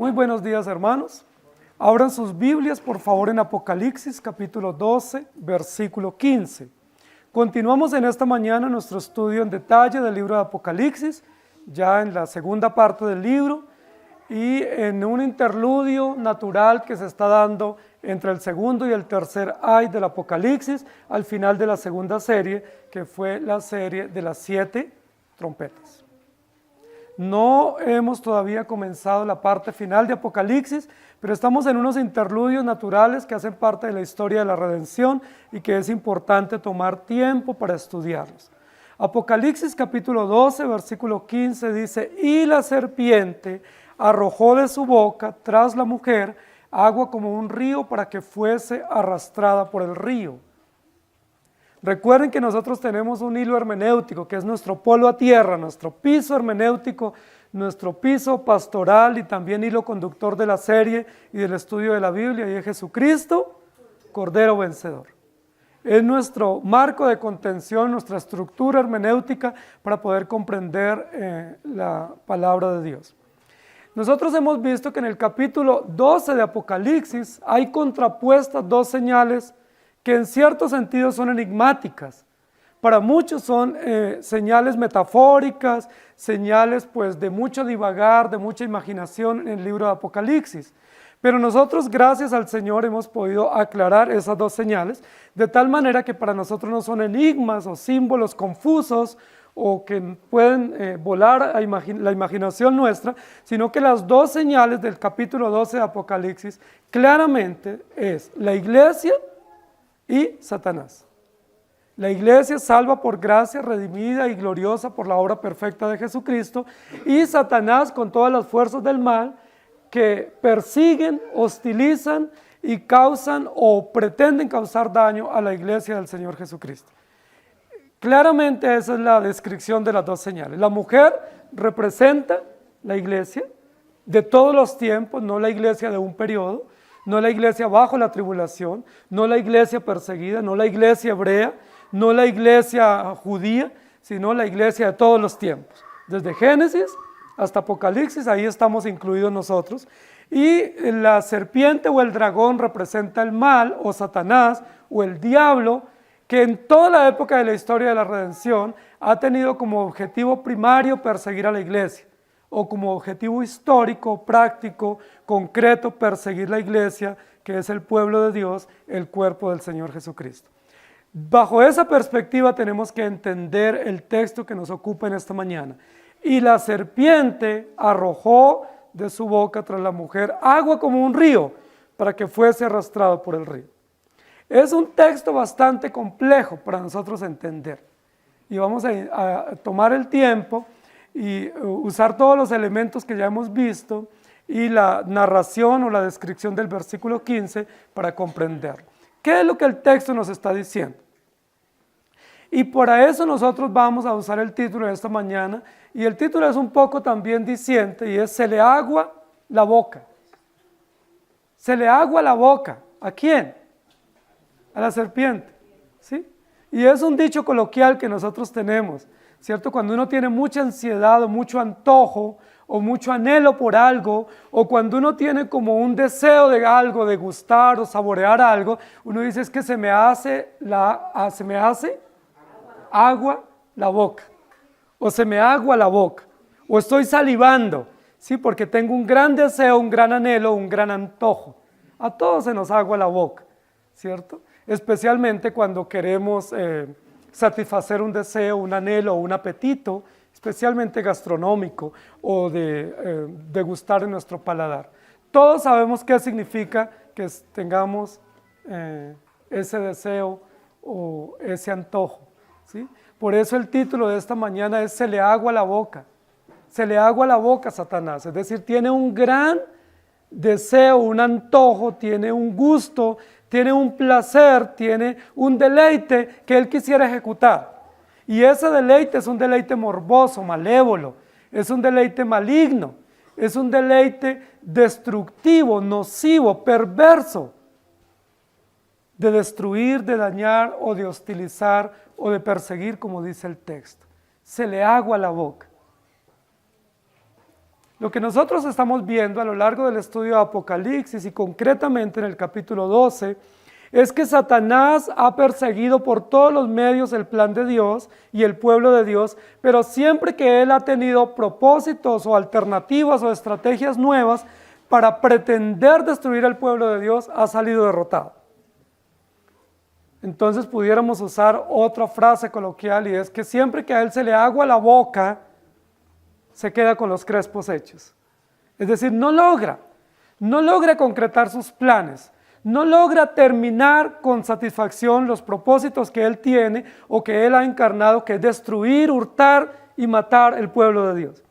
Muy buenos días, hermanos. Abran sus Biblias, por favor, en Apocalipsis, capítulo 12, versículo 15. Continuamos en esta mañana nuestro estudio en detalle del libro de Apocalipsis, ya en la segunda parte del libro y en un interludio natural que se está dando entre el segundo y el tercer ay del Apocalipsis, al final de la segunda serie, que fue la serie de las 7 trompetas. No hemos todavía comenzado la parte final de Apocalipsis, pero estamos en unos interludios naturales que hacen parte de la historia de la redención y que es importante tomar tiempo para estudiarlos. Apocalipsis capítulo 12, versículo 15 dice: y la serpiente arrojó de su boca tras la mujer agua como un río para que fuese arrastrada por el río. Recuerden que nosotros tenemos un hilo hermenéutico, que es nuestro polo a tierra, nuestro piso hermenéutico, nuestro piso pastoral y también hilo conductor de la serie y del estudio de la Biblia, y es Jesucristo, Cordero Vencedor. Es nuestro marco de contención, nuestra estructura hermenéutica para poder comprender la palabra de Dios. Nosotros hemos visto que en el capítulo 12 de Apocalipsis hay contrapuestas dos señales que en cierto sentido son enigmáticas. Para muchos son señales metafóricas, señales pues de mucho divagar, de mucha imaginación en el libro de Apocalipsis. Pero nosotros, gracias al Señor, hemos podido aclarar esas dos señales, de tal manera que para nosotros no son enigmas o símbolos confusos o que pueden volar a la imaginación nuestra, sino que las dos señales del capítulo 12 de Apocalipsis claramente es la iglesia y Satanás. La iglesia salva por gracia, redimida y gloriosa por la obra perfecta de Jesucristo, y Satanás con todas las fuerzas del mal que persiguen, hostilizan y causan o pretenden causar daño a la iglesia del Señor Jesucristo. Claramente esa es la descripción de las dos señales. La mujer representa la iglesia de todos los tiempos, no la iglesia de un periodo, no la iglesia bajo la tribulación, no la iglesia perseguida, no la iglesia hebrea, no la iglesia judía, sino la iglesia de todos los tiempos. Desde Génesis hasta Apocalipsis, ahí estamos incluidos nosotros. Y la serpiente o el dragón representa el mal o Satanás o el diablo, que en toda la época de la historia de la redención ha tenido como objetivo primario perseguir a la iglesia, o como objetivo histórico, práctico, concreto, perseguir la iglesia, que es el pueblo de Dios, el cuerpo del Señor Jesucristo. Bajo esa perspectiva tenemos que entender el texto que nos ocupa en esta mañana. Y la serpiente arrojó de su boca tras la mujer agua como un río, para que fuese arrastrado por el río. Es un texto bastante complejo para nosotros entender. Y vamos a tomar el tiempo y usar todos los elementos que ya hemos visto y la narración o la descripción del versículo 15 para comprenderlo. ¿Qué es lo que el texto nos está diciendo? Y para eso nosotros vamos a usar el título de esta mañana, y el título es un poco también diciente, y es: se le agua la boca. Se le agua la boca. ¿A quién? A la serpiente, ¿sí? Y es un dicho coloquial que nosotros tenemos, ¿cierto? Cuando uno tiene mucha ansiedad o mucho antojo o mucho anhelo por algo, o cuando uno tiene como un deseo de algo, de gustar o saborear algo, uno dice: es que se me hace agua la boca, o se me agua la boca, o estoy salivando, ¿sí? Porque tengo un gran deseo, un gran anhelo, un gran antojo. A todos se nos agua la boca, ¿cierto? Especialmente cuando queremos satisfacer un deseo, un anhelo o un apetito, especialmente gastronómico o de degustar en nuestro paladar. Todos sabemos qué significa que tengamos ese deseo o ese antojo, ¿sí? Por eso el título de esta mañana es: se le agua la boca. Se le agua la boca a Satanás, es decir, tiene un gran deseo, un antojo, tiene un gusto, tiene un placer, tiene un deleite que él quisiera ejecutar. Y ese deleite es un deleite morboso, malévolo, es un deleite maligno, es un deleite destructivo, nocivo, perverso, de destruir, de dañar o de hostilizar o de perseguir, como dice el texto. Se le agua la boca. Lo que nosotros estamos viendo a lo largo del estudio de Apocalipsis y concretamente en el capítulo 12, es que Satanás ha perseguido por todos los medios el plan de Dios y el pueblo de Dios, pero siempre que él ha tenido propósitos o alternativas o estrategias nuevas para pretender destruir al pueblo de Dios, ha salido derrotado. Entonces pudiéramos usar otra frase coloquial y es que siempre que a él se le agua la boca, se queda con los crespos hechos. Es decir, no logra concretar sus planes, no logra terminar con satisfacción los propósitos que él tiene o que él ha encarnado, que es destruir, hurtar y matar el pueblo de Dios.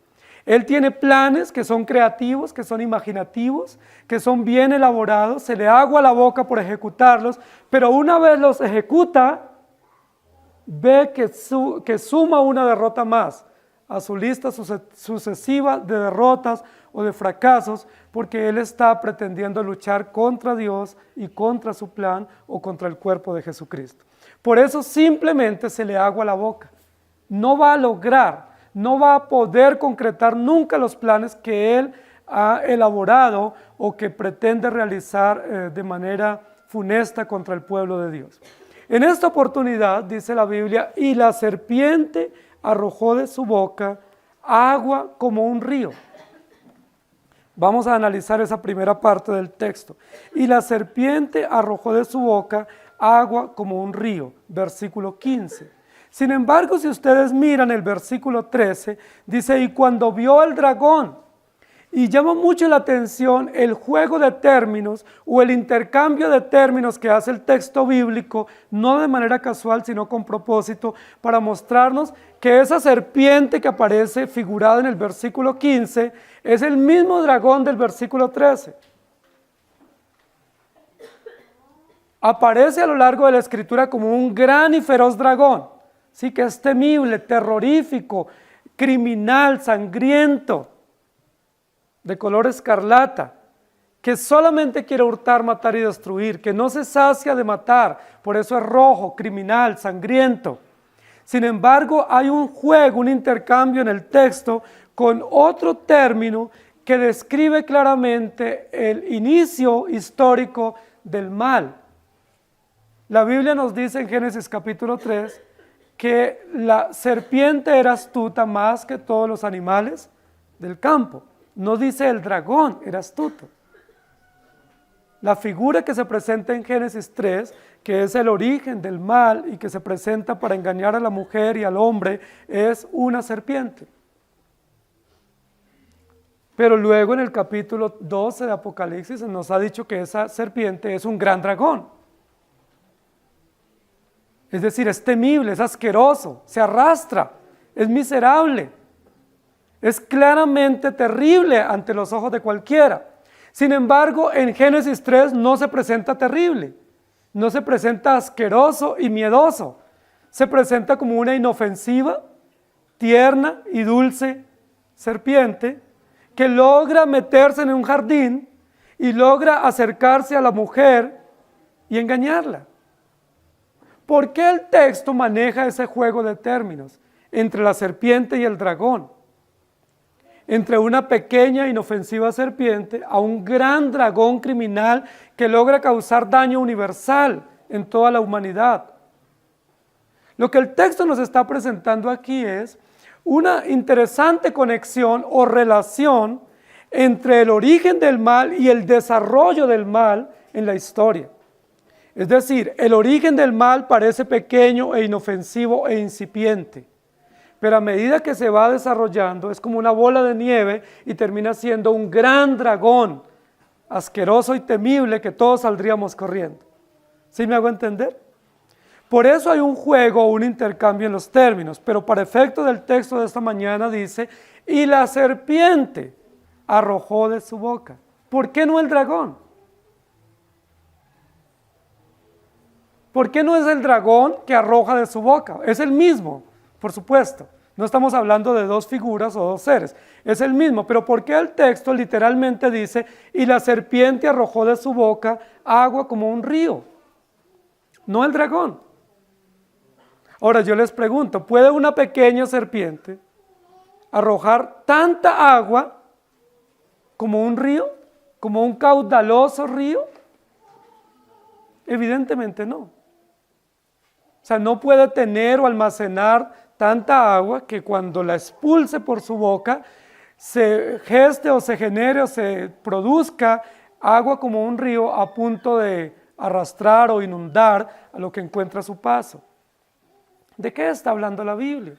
Él tiene planes que son creativos, que son imaginativos, que son bien elaborados, se le agua la boca por ejecutarlos, pero una vez los ejecuta, ve que suma una derrota más a su lista sucesiva de derrotas o de fracasos, porque él está pretendiendo luchar contra Dios y contra su plan o contra el cuerpo de Jesucristo. Por eso simplemente se le agua la boca. No va a lograr, no va a poder concretar nunca los planes que él ha elaborado o que pretende realizar de manera funesta contra el pueblo de Dios. En esta oportunidad, dice la Biblia, y la serpiente arrojó de su boca agua como un río. Vamos a analizar esa primera parte del texto. Y la serpiente arrojó de su boca agua como un río, versículo 15. Sin embargo, si ustedes miran el versículo 13, dice, y cuando vio al dragón, y llama mucho la atención el juego de términos o el intercambio de términos que hace el texto bíblico, no de manera casual, sino con propósito, para mostrarnos que esa serpiente que aparece figurada en el versículo 15 es el mismo dragón del versículo 13. Aparece a lo largo de la Escritura como un gran y feroz dragón, sí, que es temible, terrorífico, criminal, sangriento, de color escarlata, que solamente quiere hurtar, matar y destruir, que no se sacia de matar, por eso es rojo, criminal, sangriento. Sin embargo, hay un juego, un intercambio en el texto con otro término que describe claramente el inicio histórico del mal. La Biblia nos dice en Génesis capítulo 3 que la serpiente era astuta más que todos los animales del campo. No dice el dragón era astuto. La figura que se presenta en Génesis 3, que es el origen del mal y que se presenta para engañar a la mujer y al hombre, es una serpiente. Pero luego en el capítulo 12 de Apocalipsis nos ha dicho que esa serpiente es un gran dragón. Es decir, es temible, es asqueroso, se arrastra, es miserable. Es claramente terrible ante los ojos de cualquiera. Sin embargo, en Génesis 3 no se presenta terrible, no se presenta asqueroso y miedoso. Se presenta como una inofensiva, tierna y dulce serpiente que logra meterse en un jardín y logra acercarse a la mujer y engañarla. ¿Por qué el texto maneja ese juego de términos entre la serpiente y el dragón? Entre una pequeña inofensiva serpiente a un gran dragón criminal que logra causar daño universal en toda la humanidad. Lo que el texto nos está presentando aquí es una interesante conexión o relación entre el origen del mal y el desarrollo del mal en la historia. Es decir, el origen del mal parece pequeño e inofensivo e incipiente. Pero a medida que se va desarrollando es como una bola de nieve y termina siendo un gran dragón, asqueroso y temible que todos saldríamos corriendo. ¿Sí me hago entender? Por eso hay un juego o un intercambio en los términos, pero para efecto del texto de esta mañana dice, y la serpiente arrojó de su boca. ¿Por qué no el dragón? ¿Por qué no es el dragón que arroja de su boca? Es el mismo, por supuesto. No estamos hablando de dos figuras o dos seres. Es el mismo, pero ¿por qué el texto literalmente dice, y la serpiente arrojó de su boca agua como un río? No el dragón. Ahora yo les pregunto, ¿puede una pequeña serpiente arrojar tanta agua como un río, como un caudaloso río? Evidentemente no. O sea, no puede tener o almacenar tanta agua que cuando la expulse por su boca se geste o se genere o se produzca agua como un río a punto de arrastrar o inundar a lo que encuentra a su paso. ¿De qué está hablando la Biblia?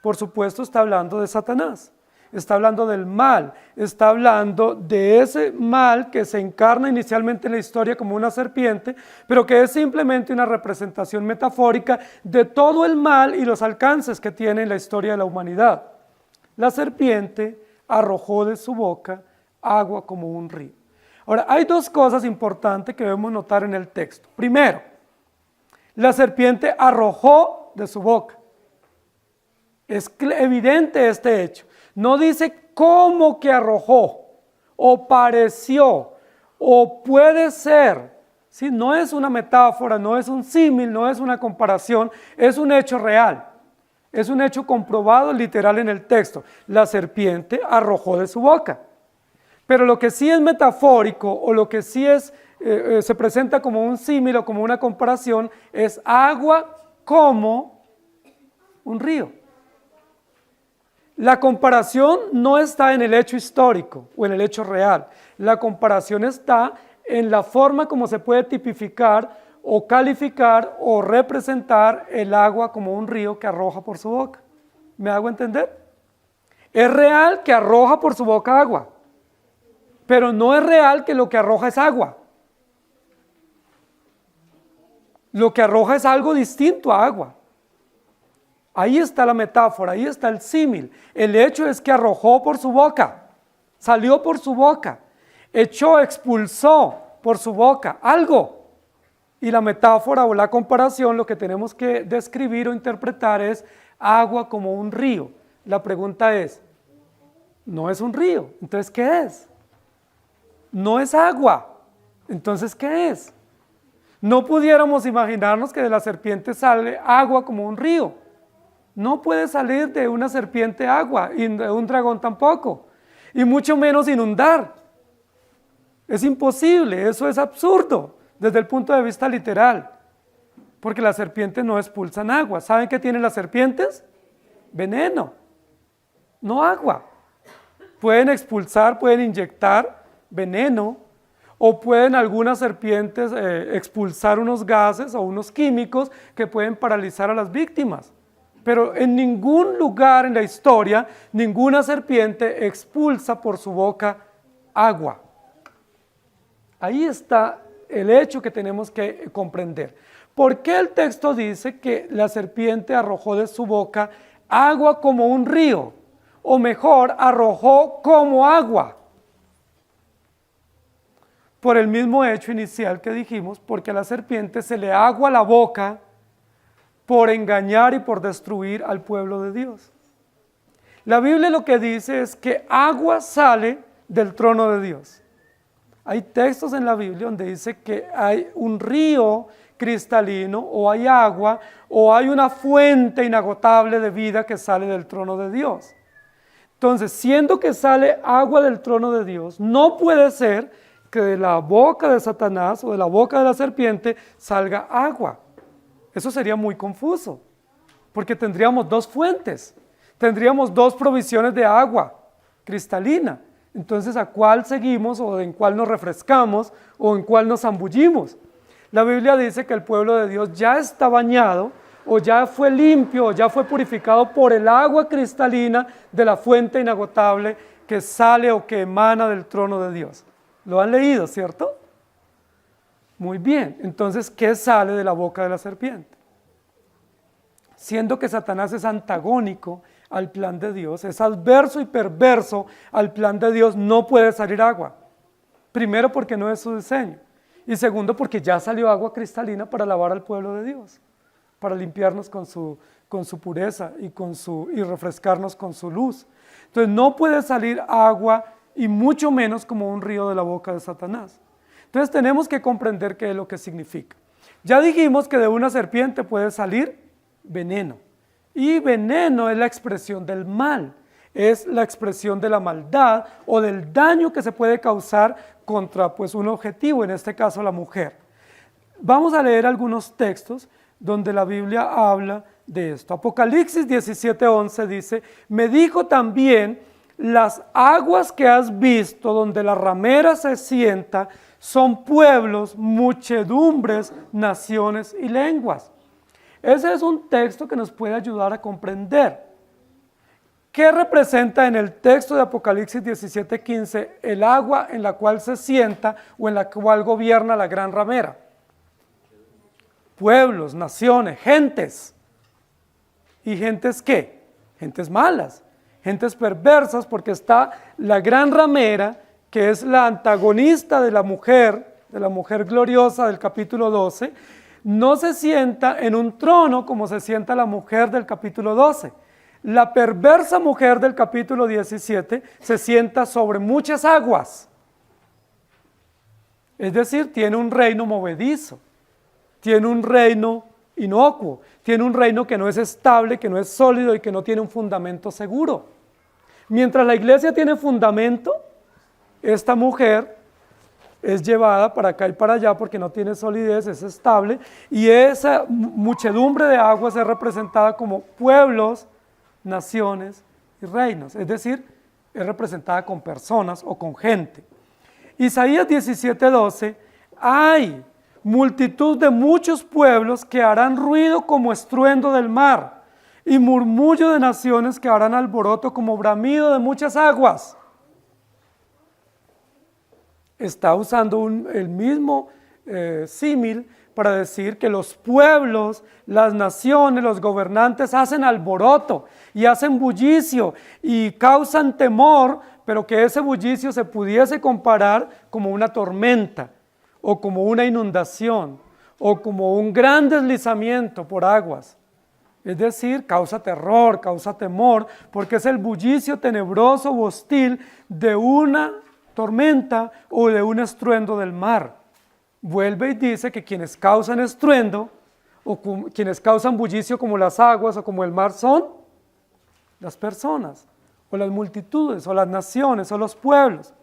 Por supuesto está hablando de Satanás, está hablando del mal, está hablando de ese mal que se encarna inicialmente en la historia como una serpiente, pero que es simplemente una representación metafórica de todo el mal y los alcances que tiene en la historia de la humanidad. La serpiente arrojó de su boca agua como un río. Ahora, hay dos cosas importantes que debemos notar en el texto. Primero, la serpiente arrojó de su boca. Es evidente este hecho. No dice cómo que arrojó, o pareció, o puede ser. ¿Sí? No es una metáfora, no es un símil, no es una comparación, es un hecho real. Es un hecho comprobado literal en el texto. La serpiente arrojó de su boca. Pero lo que sí es metafórico o lo que sí es, se presenta como un símil o como una comparación es agua como un río. La comparación no está en el hecho histórico o en el hecho real. La comparación está en la forma como se puede tipificar o calificar o representar el agua como un río que arroja por su boca. ¿Me hago entender? Es real que arroja por su boca agua, pero no es real que lo que arroja es agua. Lo que arroja es algo distinto a agua. Ahí está la metáfora, ahí está el símil. El hecho es que arrojó por su boca, salió por su boca, echó, expulsó por su boca algo. Y la metáfora o la comparación, lo que tenemos que describir o interpretar es agua como un río. La pregunta es, no es un río, entonces ¿qué es? No es agua, entonces ¿qué es? No pudiéramos imaginarnos que de la serpiente sale agua como un río. No puede salir de una serpiente agua y de un dragón tampoco, y mucho menos inundar. Es imposible, eso es absurdo desde el punto de vista literal, porque las serpientes no expulsan agua. ¿Saben qué tienen las serpientes? Veneno, no agua. Pueden expulsar, pueden inyectar veneno, o pueden algunas serpientes expulsar unos gases o unos químicos que pueden paralizar a las víctimas. Pero en ningún lugar en la historia, ninguna serpiente expulsa por su boca agua. Ahí está el hecho que tenemos que comprender. ¿Por qué el texto dice que la serpiente arrojó de su boca agua como un río? O mejor, arrojó como agua. Por el mismo hecho inicial que dijimos, porque a la serpiente se le agua la boca por engañar y por destruir al pueblo de Dios. La Biblia lo que dice es que agua sale del trono de Dios. Hay textos en la Biblia donde dice que hay un río cristalino, o hay agua, o hay una fuente inagotable de vida que sale del trono de Dios. Entonces, siendo que sale agua del trono de Dios, no puede ser que de la boca de Satanás o de la boca de la serpiente salga agua. Eso sería muy confuso, porque tendríamos dos fuentes, tendríamos dos provisiones de agua cristalina. Entonces, ¿a cuál seguimos o en cuál nos refrescamos o en cuál nos zambullimos? La Biblia dice que el pueblo de Dios ya está bañado o ya fue limpio o ya fue purificado por el agua cristalina de la fuente inagotable que sale o que emana del trono de Dios. ¿Lo han leído, cierto? Muy bien, entonces, ¿qué sale de la boca de la serpiente? Siendo que Satanás es antagónico al plan de Dios, es adverso y perverso al plan de Dios, no puede salir agua. Primero, porque no es su diseño, y segundo, porque ya salió agua cristalina para lavar al pueblo de Dios, para limpiarnos con su pureza y refrescarnos con su luz. Entonces no puede salir agua, y mucho menos como un río de la boca de Satanás. Entonces tenemos que comprender qué es lo que significa. Ya dijimos que de una serpiente puede salir veneno. Y veneno es la expresión del mal. es la expresión de la maldad o del daño que se puede causar contra un objetivo, en este caso la mujer. Vamos a leer algunos textos donde la Biblia habla de esto. Apocalipsis 17:11 dice: me dijo también, las aguas que has visto donde la ramera se sienta son pueblos, muchedumbres, naciones y lenguas. Ese es un texto que nos puede ayudar a comprender. ¿Qué representa en el texto de Apocalipsis 17:15 el agua en la cual se sienta o en la cual gobierna la gran ramera? Pueblos, naciones, gentes. ¿Y gentes qué? Gentes malas, gentes perversas, porque está la gran ramera, que es la antagonista de la mujer gloriosa del capítulo 12, no se sienta en un trono como se sienta la mujer del capítulo 12. La perversa mujer del capítulo 17 se sienta sobre muchas aguas. Es decir, tiene un reino movedizo, tiene un reino inocuo, tiene un reino que no es estable, que no es sólido y que no tiene un fundamento seguro. Mientras la iglesia tiene fundamento, esta mujer es llevada para acá y para allá porque no tiene solidez, es estable, y esa muchedumbre de aguas es representada como pueblos, naciones y reinos, es decir, es representada con personas o con gente. Isaías 17:12, hay multitud de muchos pueblos que harán ruido como estruendo del mar, y murmullo de naciones que harán alboroto como bramido de muchas aguas. Está usando el mismo símil para decir que los pueblos, las naciones, los gobernantes hacen alboroto y hacen bullicio y causan temor, pero que ese bullicio se pudiese comparar como una tormenta o como una inundación o como un gran deslizamiento por aguas. Es decir, causa terror, causa temor, porque es el bullicio tenebroso o hostil de una tormenta o de un estruendo del mar. Vuelve y dice que quienes causan estruendo o quienes causan bullicio como las aguas o como el mar son las personas o las multitudes o las naciones o los pueblos.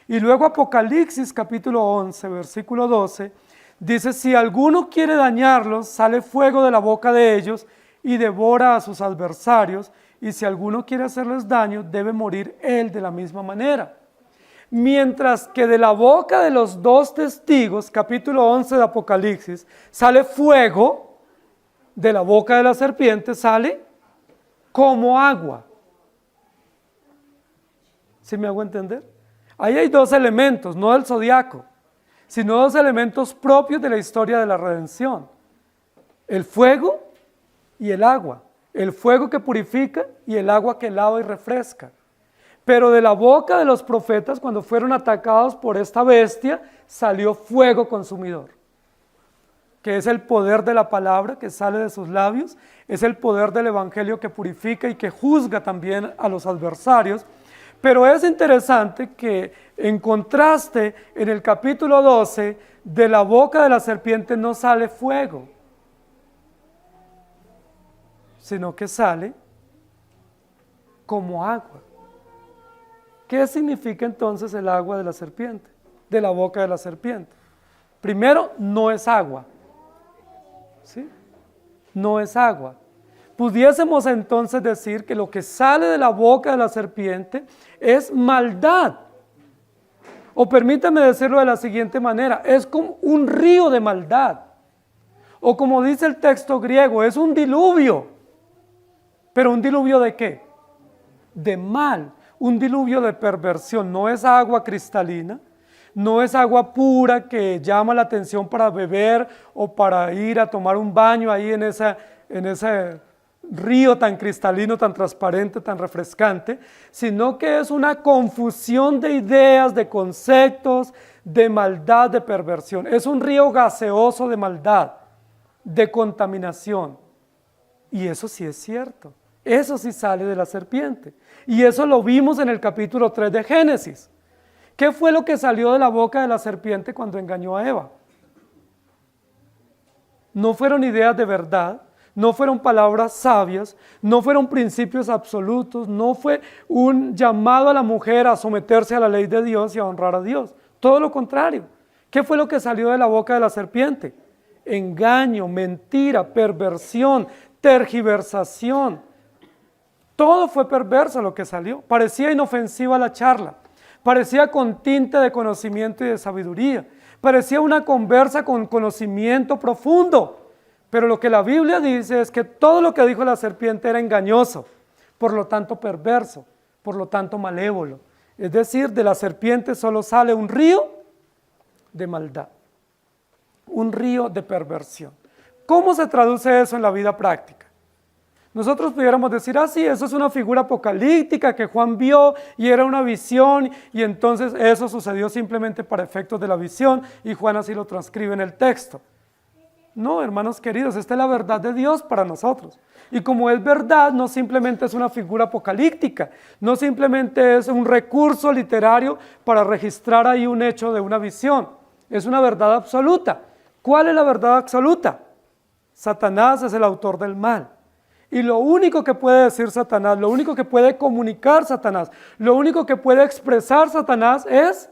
Y luego Apocalipsis capítulo 11 versículo 12 dice: si alguno quiere dañarlos, sale fuego de la boca de ellos y devora a sus adversarios, y si alguno quiere hacerles daño, debe morir él de la misma manera. Mientras que de la boca de los dos testigos, capítulo 11 de Apocalipsis, sale fuego, de la boca de la serpiente sale como agua. ¿Sí me hago entender? Ahí hay dos elementos, no del zodiaco, sino dos elementos propios de la historia de la redención: el fuego y el agua. El fuego que purifica y el agua que lava y refresca. Pero de la boca de los profetas, cuando fueron atacados por esta bestia, salió fuego consumidor, que es el poder de la palabra que sale de sus labios, es el poder del evangelio que purifica y que juzga también a los adversarios. Pero es interesante que, en contraste, en el capítulo 12, de la boca de la serpiente no sale fuego, sino que sale como agua. ¿Qué significa entonces el agua de la serpiente? De la boca de la serpiente. Primero, no es agua. ¿Sí? No es agua. Pudiésemos entonces decir que lo que sale de la boca de la serpiente es maldad. O permítame decirlo de la siguiente manera: es como un río de maldad. O como dice el texto griego, es un diluvio. ¿Pero un diluvio de qué? De mal. Un diluvio de perversión. No es agua cristalina, no es agua pura que llama la atención para beber o para ir a tomar un baño ahí en ese río tan cristalino, tan transparente, tan refrescante, sino que es una confusión de ideas, de conceptos, de maldad, de perversión. Es un río gaseoso de maldad, de contaminación. Y eso sí es cierto. Eso sí sale de la serpiente. Y eso lo vimos en el capítulo 3 de Génesis. ¿Qué fue lo que salió de la boca de la serpiente cuando engañó a Eva? No fueron ideas de verdad, no fueron palabras sabias, no fueron principios absolutos, no fue un llamado a la mujer a someterse a la ley de Dios y a honrar a Dios. Todo lo contrario. ¿Qué fue lo que salió de la boca de la serpiente? Engaño, mentira, perversión, tergiversación. Todo fue perverso lo que salió. Parecía inofensiva la charla, parecía con tinte de conocimiento y de sabiduría, parecía una conversa con conocimiento profundo. Pero lo que la Biblia dice es que todo lo que dijo la serpiente era engañoso, por lo tanto perverso, por lo tanto malévolo. Es decir, de la serpiente solo sale un río de maldad, un río de perversión. ¿Cómo se traduce eso en la vida práctica? Nosotros pudiéramos decir, sí, eso es una figura apocalíptica que Juan vio y era una visión y entonces eso sucedió simplemente para efectos de la visión y Juan así lo transcribe en el texto. No, hermanos queridos, esta es la verdad de Dios para nosotros. Y como es verdad, no simplemente es una figura apocalíptica, no simplemente es un recurso literario para registrar ahí un hecho de una visión, es una verdad absoluta. ¿Cuál es la verdad absoluta? Satanás es el autor del mal. Y lo único que puede decir Satanás, lo único que puede comunicar Satanás, lo único que puede expresar Satanás es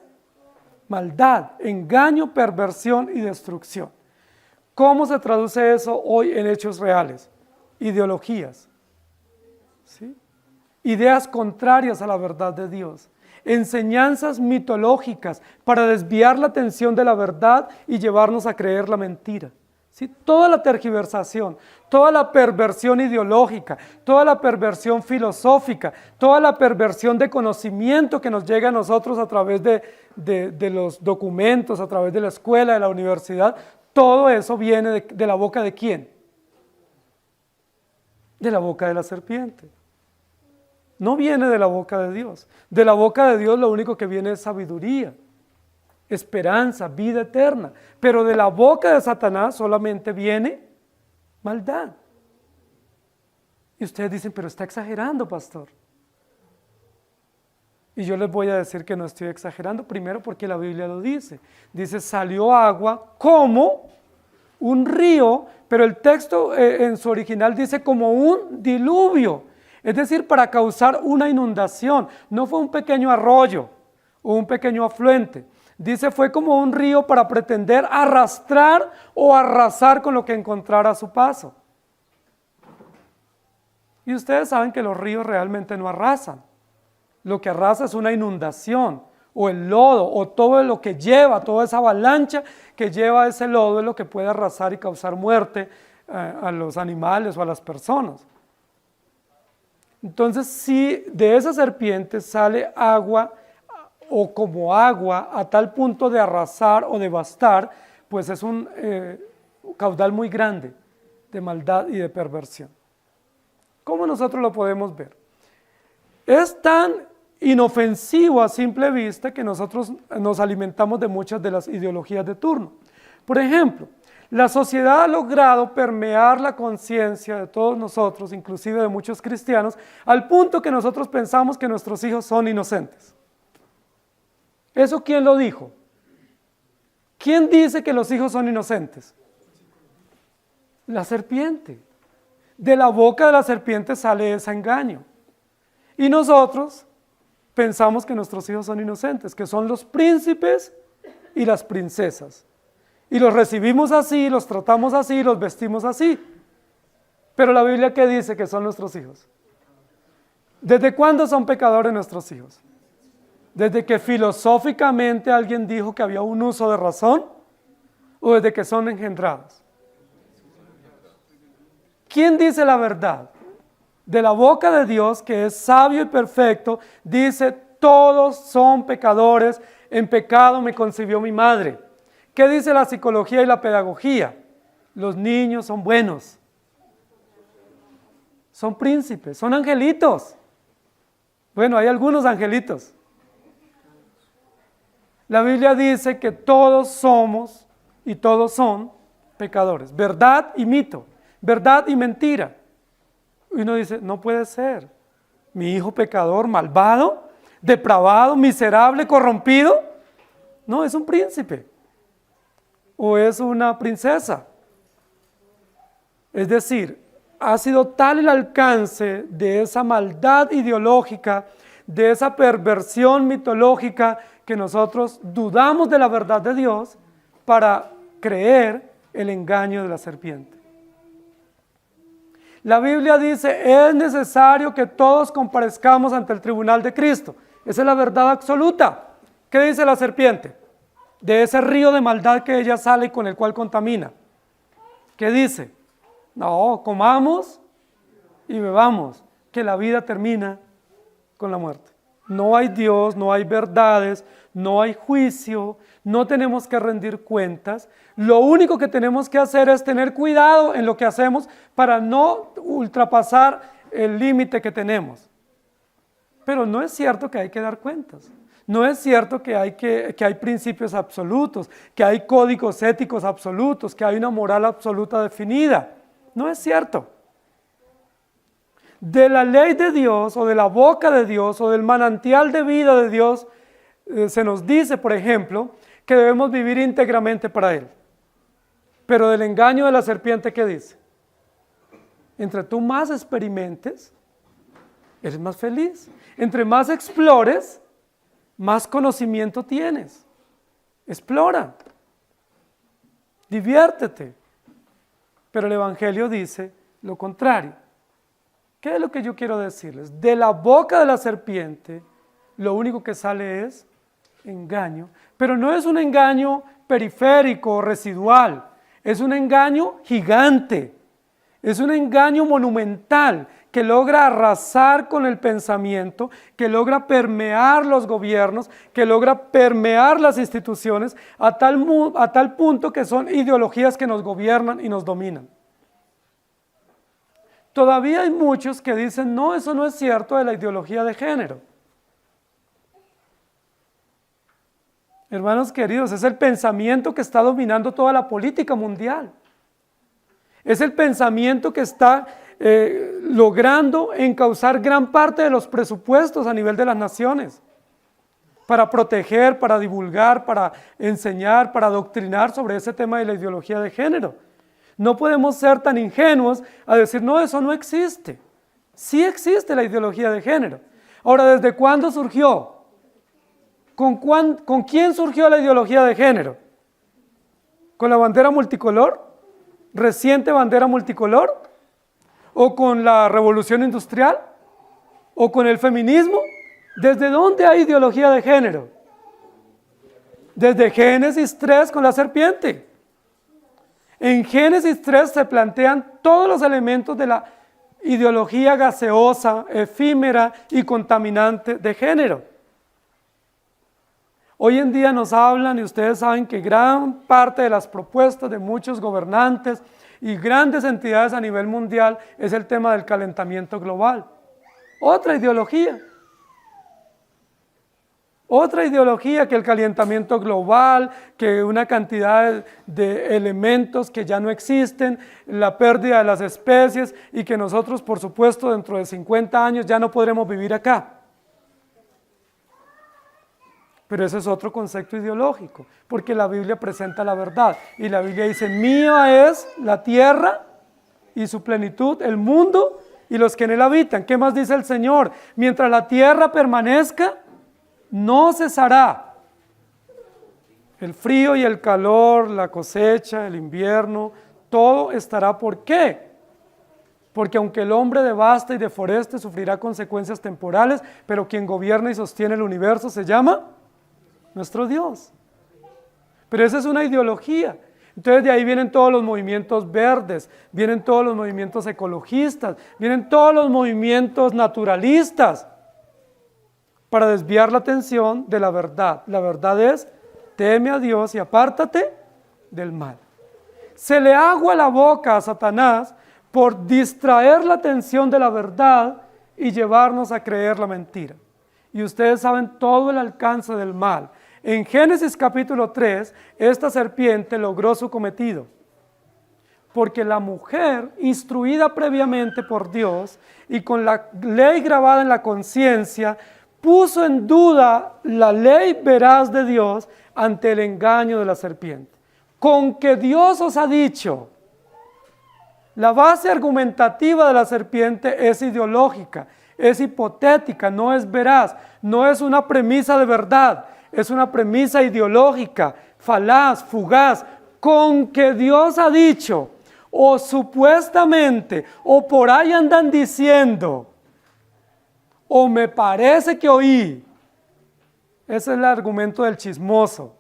maldad, engaño, perversión y destrucción. ¿Cómo se traduce eso hoy en hechos reales? Ideologías, ¿sí? Ideas contrarias a la verdad de Dios, enseñanzas mitológicas para desviar la atención de la verdad y llevarnos a creer la mentira. ¿Sí? Toda la tergiversación, toda la perversión ideológica, toda la perversión filosófica, toda la perversión de conocimiento que nos llega a nosotros a través de los documentos, a través de la escuela, de la universidad, todo eso viene de la boca de ¿quién? De la boca de la serpiente. No viene de la boca de Dios. De la boca de Dios lo único que viene es sabiduría, esperanza, vida eterna. Pero de la boca de Satanás solamente viene maldad. Y ustedes dicen, pero está exagerando, pastor. Y yo les voy a decir que no estoy exagerando, primero porque la Biblia lo dice. Dice, salió agua como un río, pero el texto en su original dice como un diluvio. Es decir, para causar una inundación. No fue un pequeño arroyo o un pequeño afluente. Dice, fue como un río para pretender arrastrar o arrasar con lo que encontrara a su paso. Y ustedes saben que los ríos realmente no arrasan. Lo que arrasa es una inundación, o el lodo, o todo lo que lleva, toda esa avalancha que lleva ese lodo es lo que puede arrasar y causar muerte a los animales o a las personas. Entonces, si de esa serpiente sale agua, o como agua, a tal punto de arrasar o devastar, pues es un caudal muy grande de maldad y de perversión. ¿Cómo nosotros lo podemos ver? Es tan inofensivo a simple vista que nosotros nos alimentamos de muchas de las ideologías de turno. Por ejemplo, la sociedad ha logrado permear la conciencia de todos nosotros, inclusive de muchos cristianos, al punto que nosotros pensamos que nuestros hijos son inocentes. ¿Eso quién lo dijo? ¿Quién dice que los hijos son inocentes? La serpiente. De la boca de la serpiente sale ese engaño. Y nosotros pensamos que nuestros hijos son inocentes, que son los príncipes y las princesas. Y los recibimos así, los tratamos así, los vestimos así. Pero la Biblia, ¿qué dice que son nuestros hijos? ¿Desde cuándo son pecadores nuestros hijos? ¿Desde que filosóficamente alguien dijo que había un uso de razón? ¿O desde que son engendrados? ¿Quién dice la verdad? De la boca de Dios, que es sabio y perfecto, dice, todos son pecadores, en pecado me concibió mi madre. ¿Qué dice la psicología y la pedagogía? Los niños son buenos, son príncipes, son angelitos. Bueno, hay algunos angelitos. La Biblia dice que todos somos y todos son pecadores, verdad y mito, verdad y mentira. Y uno dice, no puede ser, mi hijo pecador, malvado, depravado, miserable, corrompido, no, es un príncipe o es una princesa. Es decir, ha sido tal el alcance de esa maldad ideológica, de esa perversión mitológica, que nosotros dudamos de la verdad de Dios para creer el engaño de la serpiente. La Biblia dice, es necesario que todos comparezcamos ante el tribunal de Cristo. Esa es la verdad absoluta. ¿Qué dice la serpiente? De ese río de maldad que ella sale y con el cual contamina. ¿Qué dice? No, comamos y bebamos, que la vida termina con la muerte. No hay Dios, no hay verdades, no hay juicio, no tenemos que rendir cuentas. Lo único que tenemos que hacer es tener cuidado en lo que hacemos para no ultrapasar el límite que tenemos. Pero no es cierto que hay que dar cuentas. No es cierto que hay principios absolutos, que hay códigos éticos absolutos, que hay una moral absoluta definida. No es cierto. De la ley de Dios o de la boca de Dios o del manantial de vida de Dios se nos dice, por ejemplo, que debemos vivir íntegramente para Él. Pero del engaño de la serpiente, ¿qué dice? Entre tú más experimentes, eres más feliz. Entre más explores, más conocimiento tienes. Explora. Diviértete. Pero el Evangelio dice lo contrario. ¿Qué es lo que yo quiero decirles? De la boca de la serpiente, lo único que sale es engaño. Pero no es un engaño periférico o residual. Es un engaño gigante. Es un engaño monumental que logra arrasar con el pensamiento, que logra permear los gobiernos, que logra permear las instituciones a tal punto que son ideologías que nos gobiernan y nos dominan. Todavía hay muchos que dicen, no, eso no es cierto de la ideología de género. Hermanos queridos, es el pensamiento que está dominando toda la política mundial. Es el pensamiento que está logrando encauzar gran parte de los presupuestos a nivel de las naciones, para proteger, para divulgar, para enseñar, para adoctrinar sobre ese tema de la ideología de género. No podemos ser tan ingenuos a decir, no, eso no existe. Sí existe la ideología de género. Ahora, ¿desde cuándo surgió? ¿Con quién surgió la ideología de género? ¿Con la bandera multicolor? ¿Reciente bandera multicolor? ¿O con la revolución industrial? ¿O con el feminismo? ¿Desde dónde hay ideología de género? Desde Génesis 3 con la serpiente. En Génesis 3 se plantean todos los elementos de la ideología gaseosa, efímera y contaminante de género. Hoy en día nos hablan, y ustedes saben que gran parte de las propuestas de muchos gobernantes y grandes entidades a nivel mundial es el tema del calentamiento global. Otra ideología. Otra ideología, que el calentamiento global, que una cantidad de elementos que ya no existen, la pérdida de las especies y que nosotros, por supuesto, dentro de 50 años ya no podremos vivir acá. Pero ese es otro concepto ideológico, porque la Biblia presenta la verdad. Y la Biblia dice, mía es la tierra y su plenitud, el mundo y los que en él habitan. ¿Qué más dice el Señor? Mientras la tierra permanezca, no cesará. El frío y el calor, la cosecha, el invierno, todo estará. ¿Por qué? Porque aunque el hombre devaste y deforeste, sufrirá consecuencias temporales, pero quien gobierna y sostiene el universo se llama nuestro Dios. Pero esa es una ideología. Entonces de ahí vienen todos los movimientos verdes, vienen todos los movimientos ecologistas, vienen todos los movimientos naturalistas para desviar la atención de la verdad. La verdad es, teme a Dios y apártate del mal. Se le agua la boca a Satanás por distraer la atención de la verdad y llevarnos a creer la mentira. Y ustedes saben todo el alcance del mal. En Génesis capítulo 3, esta serpiente logró su cometido, porque la mujer, instruida previamente por Dios y con la ley grabada en la conciencia, puso en duda la ley veraz de Dios ante el engaño de la serpiente. Con que Dios os ha dicho, La base argumentativa de la serpiente es ideológica, es hipotética, no es veraz, no es una premisa de verdad, es una premisa ideológica, falaz, fugaz, con que Dios ha dicho, o supuestamente, o por ahí andan diciendo, o me parece que oí. Ese es el argumento del chismoso,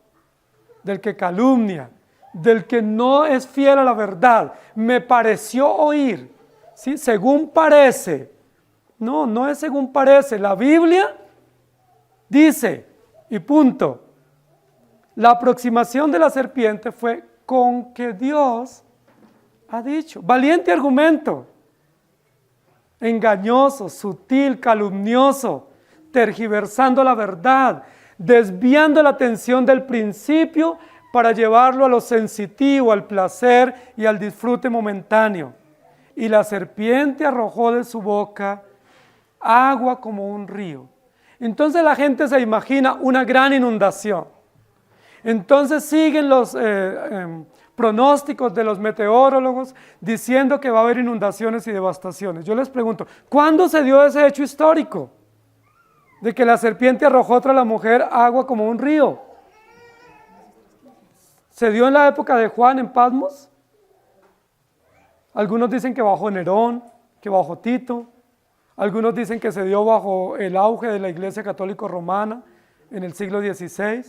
del que calumnia, del que no es fiel a la verdad. Me pareció oír, ¿sí? Según parece. No, no es según parece. La Biblia dice, y punto. La aproximación de la serpiente fue con que Dios ha dicho. Valiente argumento. Engañoso, sutil, calumnioso, tergiversando la verdad, desviando la atención del principio para llevarlo a lo sensitivo, al placer y al disfrute momentáneo. Y la serpiente arrojó de su boca agua como un río. Entonces la gente se imagina una gran inundación. Entonces siguen los pronósticos de los meteorólogos diciendo que va a haber inundaciones y devastaciones. Yo les pregunto, ¿cuándo se dio ese hecho histórico? De que la serpiente arrojó otra a la mujer agua como un río. ¿Se dio en la época de Juan en Patmos? Algunos dicen que bajo Nerón, que bajo Tito. Algunos dicen que se dio bajo el auge de la Iglesia Católica Romana en el siglo XVI.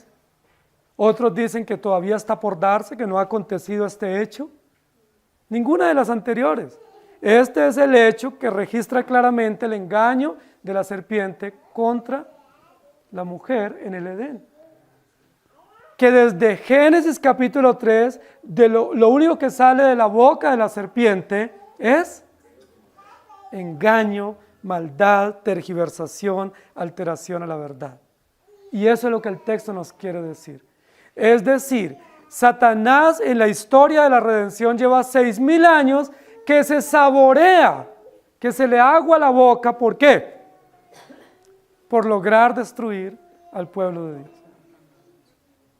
Otros dicen que todavía está por darse, que no ha acontecido este hecho. Ninguna de las anteriores. Este es el hecho que registra claramente el engaño de la serpiente contra la mujer en el Edén. Que desde Génesis capítulo 3, lo único que sale de la boca de la serpiente es engaño, maldad, tergiversación, alteración a la verdad. Y eso es lo que el texto nos quiere decir. Es decir, Satanás en la historia de la redención lleva 6.000 años que se saborea, que se le agua la boca. ¿Por qué? Por lograr destruir al pueblo de Dios.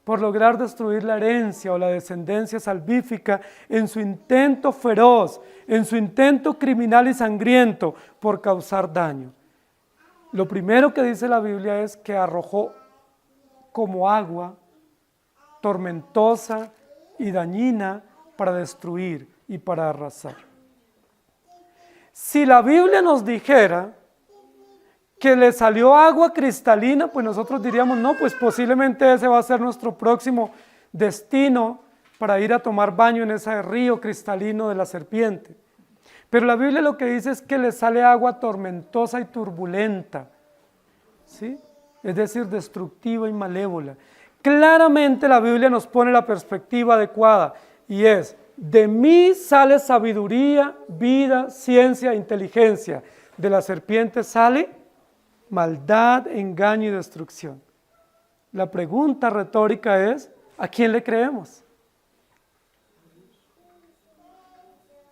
Por lograr destruir la herencia o la descendencia salvífica en su intento feroz, en su intento criminal y sangriento por causar daño. Lo primero que dice la Biblia es que arrojó como agua tormentosa y dañina para destruir y para arrasar. Si la Biblia nos dijera que le salió agua cristalina, pues nosotros diríamos, no, pues posiblemente ese va a ser nuestro próximo destino para ir a tomar baño en ese río cristalino de la serpiente. Pero la Biblia lo que dice es que le sale agua tormentosa y turbulenta, ¿sí? Es decir, destructiva y malévola. Claramente la Biblia nos pone la perspectiva adecuada y es, de mí sale sabiduría, vida, ciencia, inteligencia. De la serpiente sale maldad, engaño y destrucción. La pregunta retórica es, ¿a quién le creemos?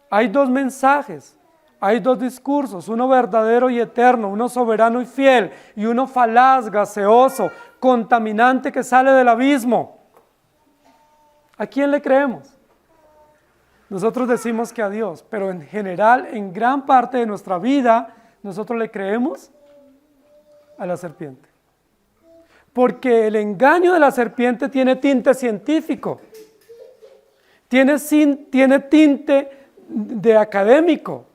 Hay dos mensajes, hay dos discursos, uno verdadero y eterno, uno soberano y fiel, y uno falaz, gaseoso, contaminante que sale del abismo. ¿A quién le creemos? Nosotros decimos que a Dios, pero en general, en gran parte de nuestra vida, nosotros le creemos a la serpiente. Porque el engaño de la serpiente tiene tinte científico, tiene tinte de académico,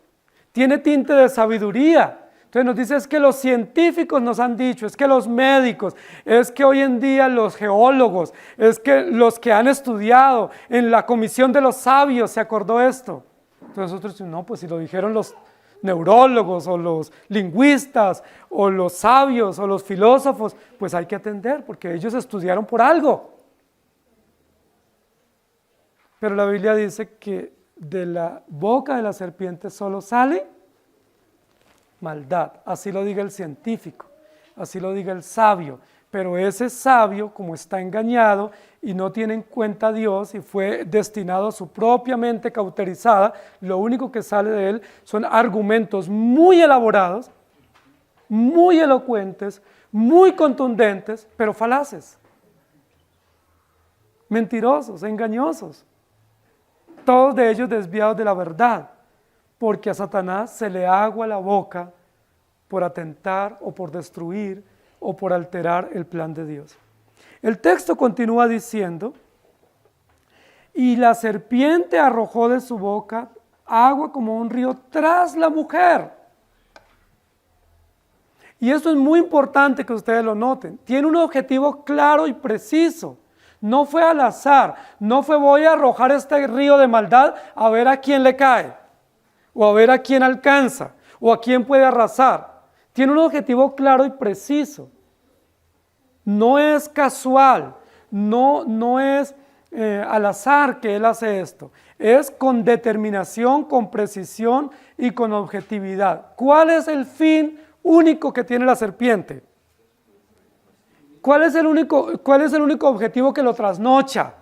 tiene tinte de sabiduría. Entonces nos dice, es que los científicos nos han dicho, es que los médicos, es que hoy en día los geólogos, es que los que han estudiado en la comisión de los sabios se acordó esto. Entonces nosotros decimos, no, pues si lo dijeron los neurólogos o los lingüistas o los sabios o los filósofos, pues hay que atender porque ellos estudiaron por algo. Pero la Biblia dice que de la boca de la serpiente solo sale maldad, así lo diga el científico, así lo diga el sabio, pero ese sabio, como está engañado y no tiene en cuenta a Dios y fue destinado a su propia mente cauterizada, lo único que sale de él son argumentos muy elaborados, muy elocuentes, muy contundentes, pero falaces, mentirosos, engañosos, todos de ellos desviados de la verdad. porque a Satanás se le agua la boca por atentar o por destruir o por alterar el plan de Dios. El texto continúa diciendo, y la serpiente arrojó de su boca agua como un río tras la mujer. Y esto es muy importante que ustedes lo noten. Tiene un objetivo claro y preciso. No fue al azar, no fue voy a arrojar este río de maldad a ver a quién le cae, o a ver a quién alcanza, o a quién puede arrasar. Tiene un objetivo claro y preciso. No es casual, no es al azar que él hace esto. Es con determinación, con precisión y con objetividad. ¿Cuál es el fin único que tiene la serpiente? ¿Cuál es el único objetivo que lo trasnocha?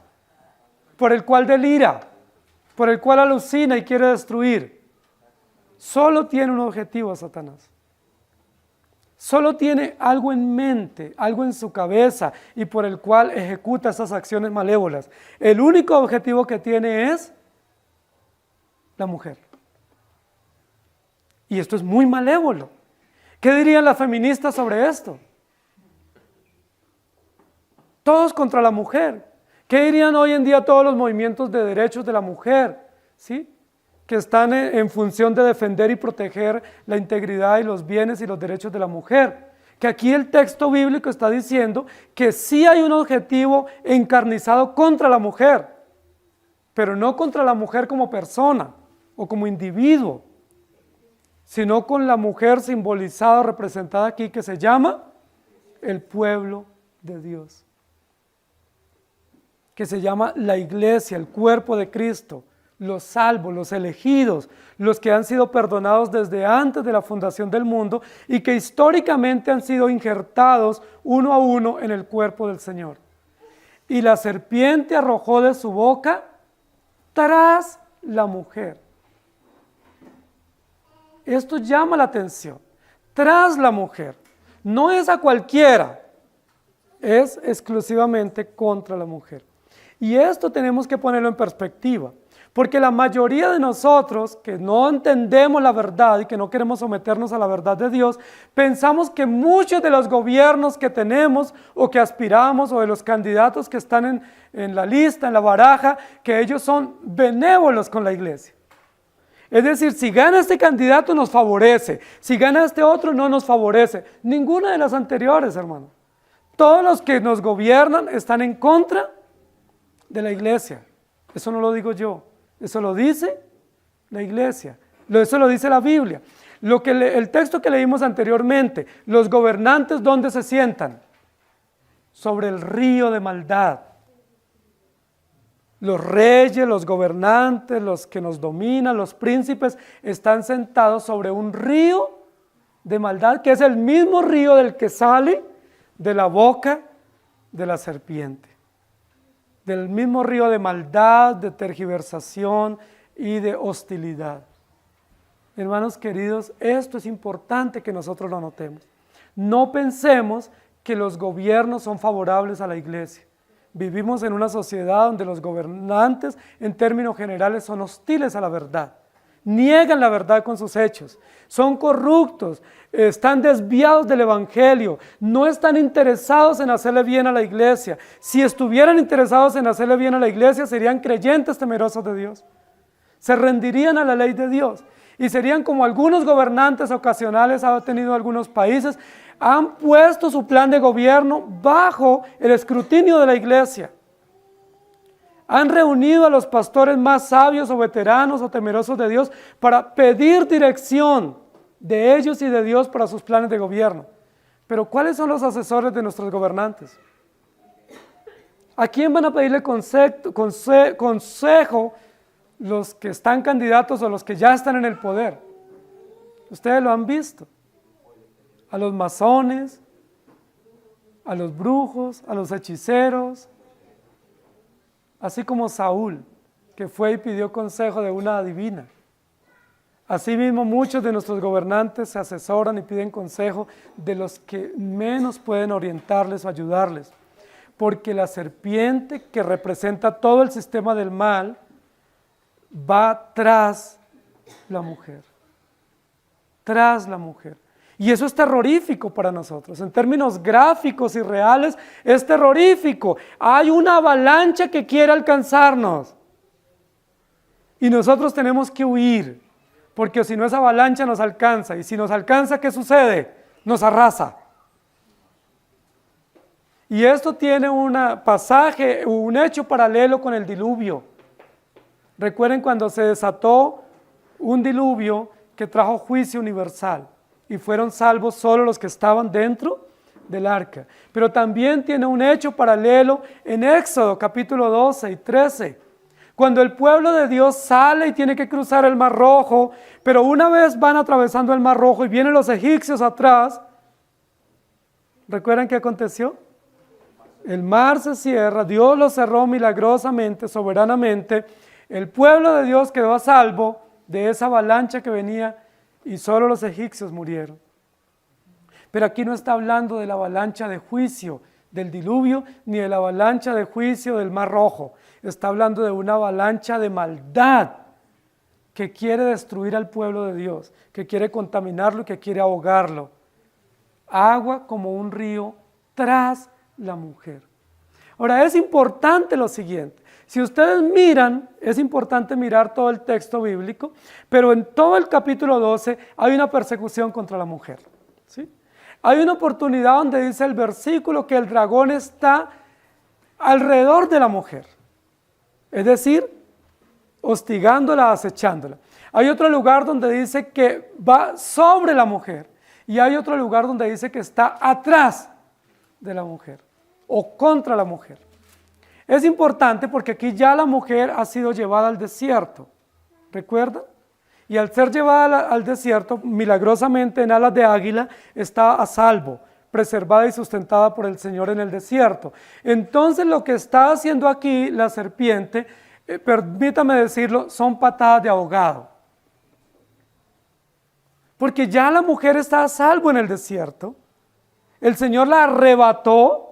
Por el cual delira, por el cual alucina y quiere destruir. Solo tiene un objetivo Satanás. Solo tiene algo en mente, algo en su cabeza y por el cual ejecuta esas acciones malévolas. El único objetivo que tiene es la mujer. Y esto es muy malévolo. ¿Qué dirían las feministas sobre esto? Todos contra la mujer. ¿Qué dirían hoy en día todos los movimientos de derechos de la mujer? ¿Sí? Que están en función de defender y proteger la integridad y los bienes y los derechos de la mujer. Que aquí el texto bíblico está diciendo que sí hay un objetivo encarnizado contra la mujer, pero no contra la mujer como persona o como individuo, sino con la mujer simbolizada o representada aquí que se llama el pueblo de Dios, que se llama la iglesia, el cuerpo de Cristo, los salvos, los elegidos, los que han sido perdonados desde antes de la fundación del mundo y que históricamente han sido injertados uno a uno en el cuerpo del Señor. Y la serpiente arrojó de su boca tras la mujer. Esto llama la atención. Tras la mujer. No es a cualquiera, es exclusivamente contra la mujer. Y esto tenemos que ponerlo en perspectiva. Porque la mayoría de nosotros que no entendemos la verdad y que no queremos someternos a la verdad de Dios, pensamos que muchos de los gobiernos que tenemos o que aspiramos o de los candidatos que están en la lista, en la baraja, que ellos son benévolos con la iglesia. Es decir, si gana este candidato nos favorece, si gana este otro no nos favorece. Ninguna de las anteriores, hermano. Todos los que nos gobiernan están en contra de la iglesia. Eso no lo digo yo. Eso lo dice la iglesia, eso lo dice la Biblia. El texto que leímos anteriormente, los gobernantes, ¿dónde se sientan? Sobre el río de maldad. Los reyes, los gobernantes, los que nos dominan, los príncipes, están sentados sobre un río de maldad, que es el mismo río del que sale de la boca de la serpiente. Del mismo río de maldad, de tergiversación y de hostilidad. Hermanos queridos, esto es importante que nosotros lo notemos. No pensemos que los gobiernos son favorables a la iglesia. Vivimos en una sociedad donde los gobernantes, en términos generales, son hostiles a la verdad. Niegan la verdad con sus hechos, son corruptos, están desviados del evangelio, no están interesados en hacerle bien a la iglesia. Si estuvieran interesados en hacerle bien a la iglesia, serían creyentes temerosos de Dios, se rendirían a la ley de Dios y serían como algunos gobernantes ocasionales han tenido algunos países, han puesto su plan de gobierno bajo el escrutinio de la iglesia. Han reunido a los pastores más sabios o veteranos o temerosos de Dios para pedir dirección de ellos y de Dios para sus planes de gobierno. Pero ¿cuáles son los asesores de nuestros gobernantes? ¿A quién van a pedirle consejo los que están candidatos o los que ya están en el poder? Ustedes lo han visto. A los masones, a los brujos, a los hechiceros. Así como Saúl, que fue y pidió consejo de una adivina. Asimismo, muchos de nuestros gobernantes se asesoran y piden consejo de los que menos pueden orientarles o ayudarles. Porque la serpiente que representa todo el sistema del mal va tras la mujer. Tras la mujer. Y eso es terrorífico para nosotros. En términos gráficos y reales, es terrorífico. Hay una avalancha que quiere alcanzarnos. Y nosotros tenemos que huir. Porque si no, esa avalancha nos alcanza. Y si nos alcanza, ¿qué sucede? Nos arrasa. Y esto tiene un pasaje, un hecho paralelo con el diluvio. Recuerden cuando se desató un diluvio que trajo juicio universal. Y fueron salvos solo los que estaban dentro del arca. Pero también tiene un hecho paralelo en Éxodo capítulo 12 y 13. Cuando el pueblo de Dios sale y tiene que cruzar el Mar Rojo, pero una vez van atravesando el Mar Rojo y vienen los egipcios atrás, ¿recuerdan qué aconteció? El mar se cierra, Dios lo cerró milagrosamente, soberanamente, el pueblo de Dios quedó a salvo de esa avalancha que venía y solo los egipcios murieron. Pero aquí no está hablando de la avalancha de juicio del diluvio, ni de la avalancha de juicio del Mar Rojo. Está hablando de una avalancha de maldad que quiere destruir al pueblo de Dios, que quiere contaminarlo y que quiere ahogarlo. Agua como un río tras la mujer. Ahora es importante lo siguiente. Si ustedes miran, es importante mirar todo el texto bíblico, pero en todo el capítulo 12 hay una persecución contra la mujer. ¿Sí? Hay una oportunidad donde dice el versículo que el dragón está alrededor de la mujer. Es decir, hostigándola, acechándola. Hay otro lugar donde dice que va sobre la mujer. Y hay otro lugar donde dice que está atrás de la mujer o contra la mujer. Es importante porque aquí ya la mujer ha sido llevada al desierto, ¿recuerdan? Y al ser llevada al desierto, milagrosamente en alas de águila, está a salvo, preservada y sustentada por el Señor en el desierto. Entonces lo que está haciendo aquí la serpiente, permítame decirlo, son patadas de ahogado. Porque ya la mujer está a salvo en el desierto, el Señor la arrebató,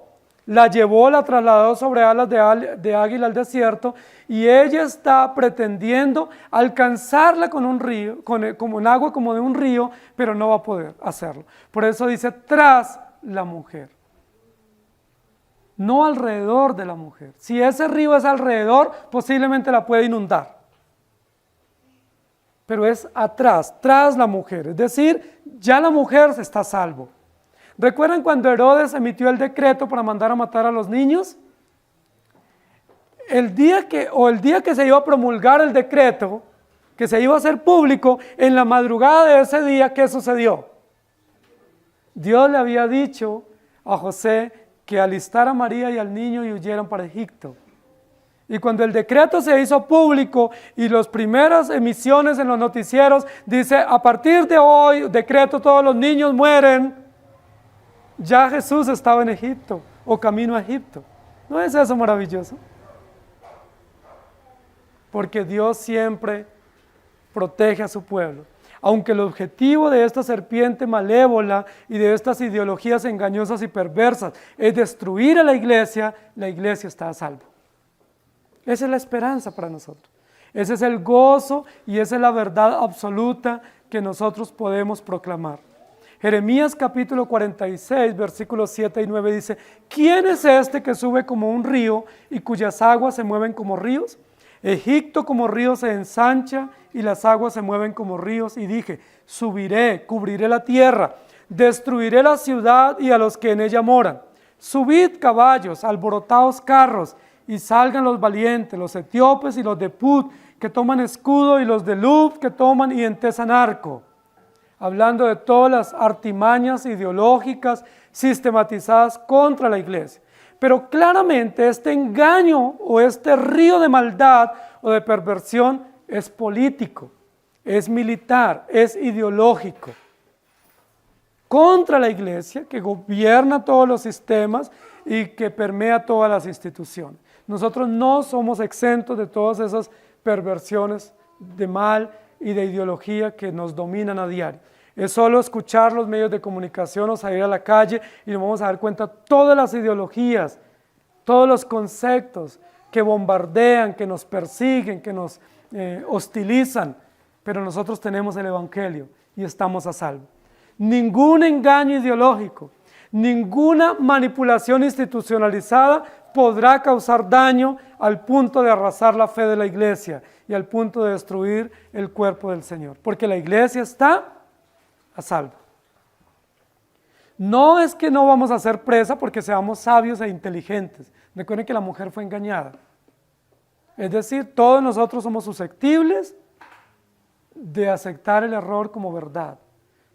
la llevó, la trasladó sobre alas de águila al desierto y ella está pretendiendo alcanzarla con un río, con agua como de un río, pero no va a poder hacerlo. Por eso dice tras la mujer, no alrededor de la mujer. Si ese río es alrededor, posiblemente la puede inundar. Pero es atrás, tras la mujer, es decir, ya la mujer está a salvo. ¿Recuerdan cuando Herodes emitió el decreto para mandar a matar a los niños? El día que se iba a promulgar el decreto, que se iba a hacer público, en la madrugada de ese día, ¿qué sucedió? Dios le había dicho a José que alistara a María y al niño y huyeran para Egipto. Y cuando el decreto se hizo público y las primeras emisiones en los noticieros, dice, a partir de hoy, decreto, todos los niños mueren. Ya Jesús estaba en Egipto o camino a Egipto. ¿No es eso maravilloso? Porque Dios siempre protege a su pueblo. Aunque el objetivo de esta serpiente malévola y de estas ideologías engañosas y perversas es destruir a la iglesia está a salvo. Esa es la esperanza para nosotros. Ese es el gozo y esa es la verdad absoluta que nosotros podemos proclamar. Jeremías capítulo 46, versículos 7 y 9 dice, ¿quién es este que sube como un río y cuyas aguas se mueven como ríos? Egipto como río se ensancha y las aguas se mueven como ríos. Y dije, subiré, cubriré la tierra, destruiré la ciudad y a los que en ella moran. Subid caballos, alborotaos carros y salgan los valientes, los etíopes y los de Put que toman escudo y los de Lud que toman y entesan arco. Hablando de todas las artimañas ideológicas sistematizadas contra la iglesia. Pero claramente este engaño o este río de maldad o de perversión es político, es militar, es ideológico. Contra la iglesia que gobierna todos los sistemas y que permea todas las instituciones. Nosotros no somos exentos de todas esas perversiones de mal y de ideología que nos dominan a diario. Es solo escuchar los medios de comunicación o salir a la calle y nos vamos a dar cuenta todas las ideologías, todos los conceptos que bombardean, que nos persiguen, que nos hostilizan pero nosotros tenemos el Evangelio y estamos a salvo. Ningún engaño ideológico, ninguna manipulación institucionalizada podrá causar daño al punto de arrasar la fe de la iglesia y al punto de destruir el cuerpo del Señor, porque la iglesia está a salvo. No es que no vamos a ser presa porque seamos sabios e inteligentes. Recuerden que la mujer fue engañada. Es decir, todos nosotros somos susceptibles de aceptar el error como verdad.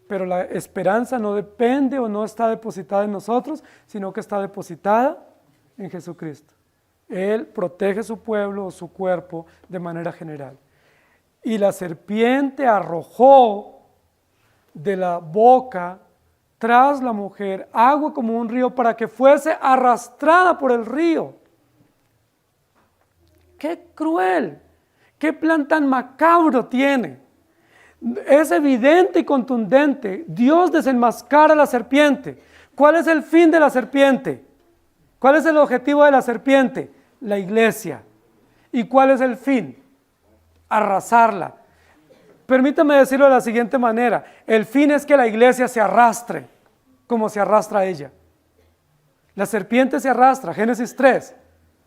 Pero la esperanza no depende o no está depositada en nosotros, sino que está depositada en Jesucristo. Él protege su pueblo o su cuerpo de manera general. Y la serpiente arrojó de la boca tras la mujer agua como un río para que fuese arrastrada por el río. ¡Qué cruel! ¡Qué plan tan macabro tiene! Es evidente y contundente. Dios desenmascara a la serpiente. ¿Cuál es el fin de la serpiente? ¿Cuál es el objetivo de la serpiente? La iglesia. ¿Y cuál es el fin? Arrasarla. Permítame decirlo de la siguiente manera. El fin es que la iglesia se arrastre, como se arrastra ella. La serpiente se arrastra, Génesis 3.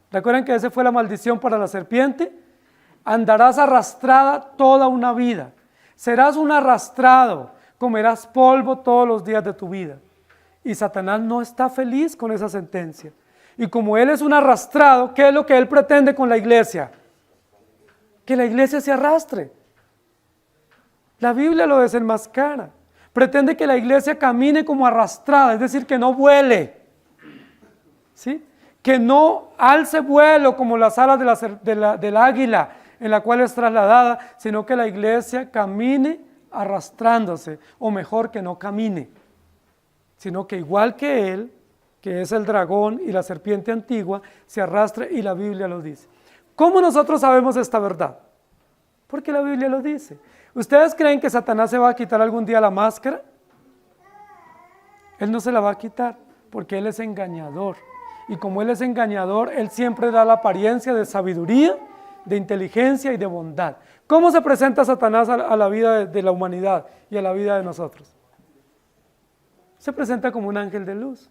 ¿Recuerdan que esa fue la maldición para la serpiente? Andarás arrastrada toda una vida. Serás un arrastrado, comerás polvo todos los días de tu vida. Y Satanás no está feliz con esa sentencia. Y como él es un arrastrado, ¿qué es lo que él pretende con la iglesia? Que la iglesia se arrastre. La Biblia lo desenmascara. Pretende que la iglesia camine como arrastrada, es decir, que no vuele, ¿sí? Que no alce vuelo como las alas del águila en la cual es trasladada, sino que la iglesia camine arrastrándose, o mejor que no camine, sino que igual que él, que es el dragón y la serpiente antigua, se arrastre, y la Biblia lo dice. ¿Cómo nosotros sabemos esta verdad? Porque la Biblia lo dice. ¿Ustedes creen que Satanás se va a quitar algún día la máscara? Él no se la va a quitar, porque él es engañador. Y como él es engañador, él siempre da la apariencia de sabiduría, de inteligencia y de bondad. ¿Cómo se presenta Satanás a la vida de la humanidad y a la vida de nosotros? Se presenta como un ángel de luz,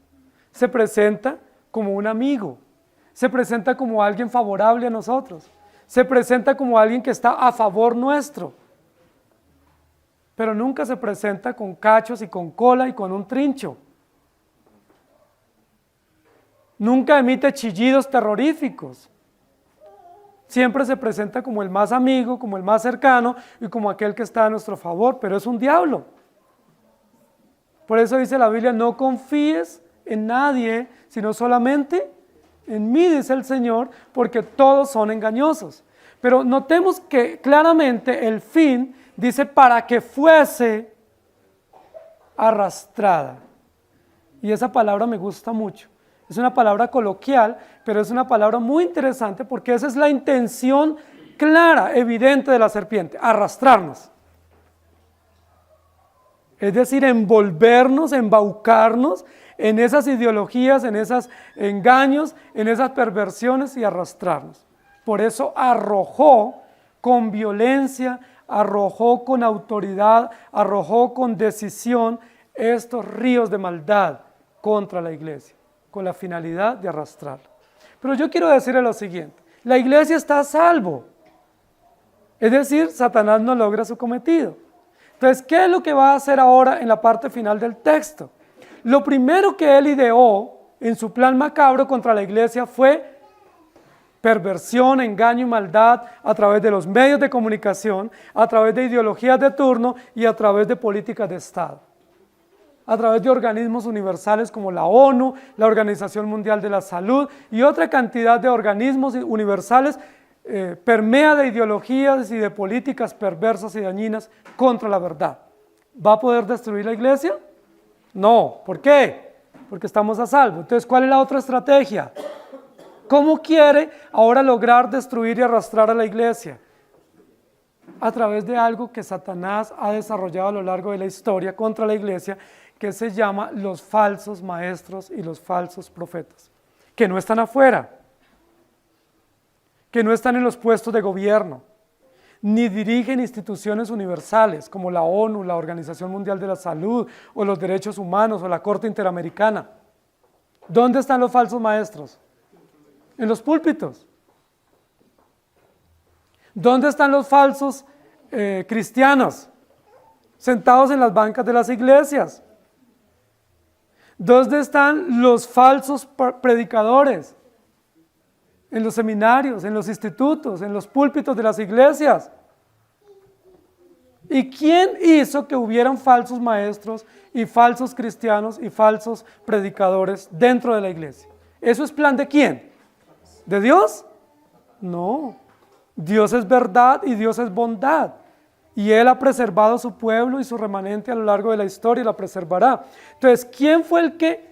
se presenta como un amigo, se presenta como alguien favorable a nosotros, se presenta como alguien que está a favor nuestro, pero nunca se presenta con cachos y con cola y con un trincho. Nunca emite chillidos terroríficos. Siempre se presenta como el más amigo, como el más cercano y como aquel que está a nuestro favor, pero es un diablo. Por eso dice la Biblia, no confíes en nadie, sino solamente en mí, dice el Señor, porque todos son engañosos. Pero notemos que claramente el fin dice para que fuese arrastrada. Y esa palabra me gusta mucho. Es una palabra coloquial, pero es una palabra muy interesante porque esa es la intención clara, evidente de la serpiente, arrastrarnos. Es decir, envolvernos, embaucarnos en esas ideologías, en esos engaños, en esas perversiones y arrastrarnos. Por eso arrojó con violencia, arrojó con autoridad, arrojó con decisión estos ríos de maldad contra la iglesia, con la finalidad de arrastrarla. Pero yo quiero decirle lo siguiente, la iglesia está a salvo, es decir, Satanás no logra su cometido. Entonces, ¿qué es lo que va a hacer ahora en la parte final del texto? Lo primero que él ideó en su plan macabro contra la iglesia fue perversión, engaño y maldad a través de los medios de comunicación, a través de ideologías de turno y a través de políticas de Estado. A través de organismos universales como la ONU, la Organización Mundial de la Salud y otra cantidad de organismos universales, permea de ideologías y de políticas perversas y dañinas contra la verdad. ¿Va a poder destruir la iglesia? No. ¿Por qué? Porque estamos a salvo. Entonces, ¿cuál es la otra estrategia? ¿Cómo quiere ahora lograr destruir y arrastrar a la iglesia? A través de algo que Satanás ha desarrollado a lo largo de la historia contra la iglesia, que se llama los falsos maestros y los falsos profetas, que no están afuera, que no están en los puestos de gobierno, ni dirigen instituciones universales como la ONU, la Organización Mundial de la Salud, o los Derechos Humanos, o la Corte Interamericana. ¿Dónde están los falsos maestros? En los púlpitos. ¿Dónde están los falsos cristianos? Sentados en las bancas de las iglesias. ¿Dónde están los falsos predicadores? En los seminarios, en los institutos, en los púlpitos de las iglesias. ¿Y quién hizo que hubieran falsos maestros y falsos cristianos y falsos predicadores dentro de la iglesia? ¿Eso es plan de quién? ¿De Dios? No. Dios es verdad y Dios es bondad. Y Él ha preservado su pueblo y su remanente a lo largo de la historia y la preservará. Entonces, ¿quién fue el que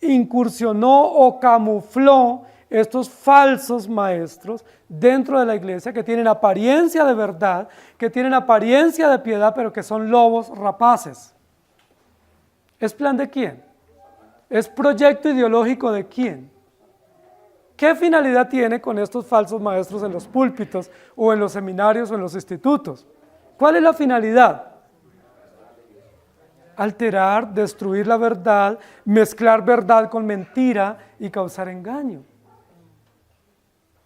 incursionó o camufló estos falsos maestros dentro de la iglesia que tienen apariencia de verdad, que tienen apariencia de piedad, pero que son lobos rapaces? ¿Es plan de quién? ¿Es proyecto ideológico de quién? ¿Qué finalidad tiene con estos falsos maestros en los púlpitos o en los seminarios o en los institutos? ¿Cuál es la finalidad? Alterar, destruir la verdad, mezclar verdad con mentira y causar engaño.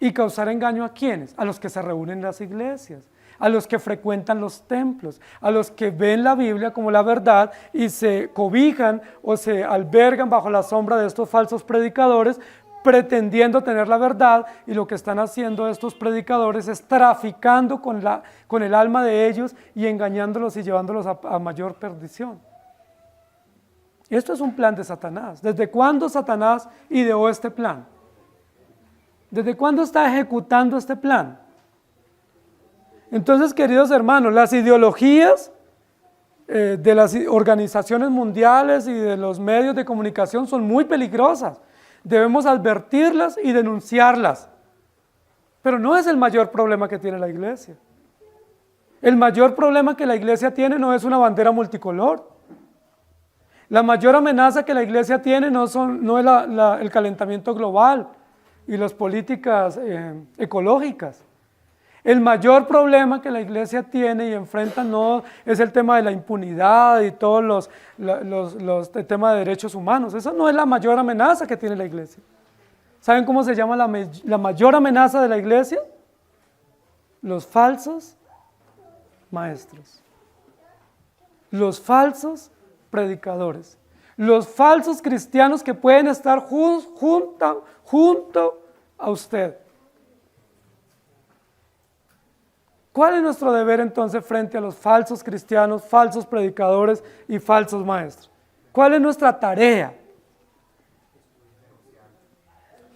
¿Y causar engaño a quiénes? A los que se reúnen en las iglesias, a los que frecuentan los templos, a los que ven la Biblia como la verdad y se cobijan o se albergan bajo la sombra de estos falsos predicadores, pretendiendo tener la verdad, y lo que están haciendo estos predicadores es traficando con el alma de ellos y engañándolos y llevándolos a mayor perdición. Esto es un plan de Satanás. ¿Desde cuándo Satanás ideó este plan? ¿Desde cuándo está ejecutando este plan? Entonces, queridos hermanos, las ideologías de las organizaciones mundiales y de los medios de comunicación son muy peligrosas. Debemos advertirlas y denunciarlas. Pero no es el mayor problema que tiene la iglesia. El mayor problema que la iglesia tiene no es una bandera multicolor. La mayor amenaza que la iglesia tiene no es el calentamiento global y las políticas ecológicas. El mayor problema que la iglesia tiene y enfrenta no es el tema de la impunidad y todos el tema de derechos humanos. Eso no es la mayor amenaza que tiene la iglesia. ¿Saben cómo se llama la mayor amenaza de la iglesia? Los falsos maestros. Los falsos predicadores. Los falsos cristianos que pueden estar junto a usted. ¿Cuál es nuestro deber entonces frente a los falsos cristianos, falsos predicadores y falsos maestros? ¿Cuál es nuestra tarea?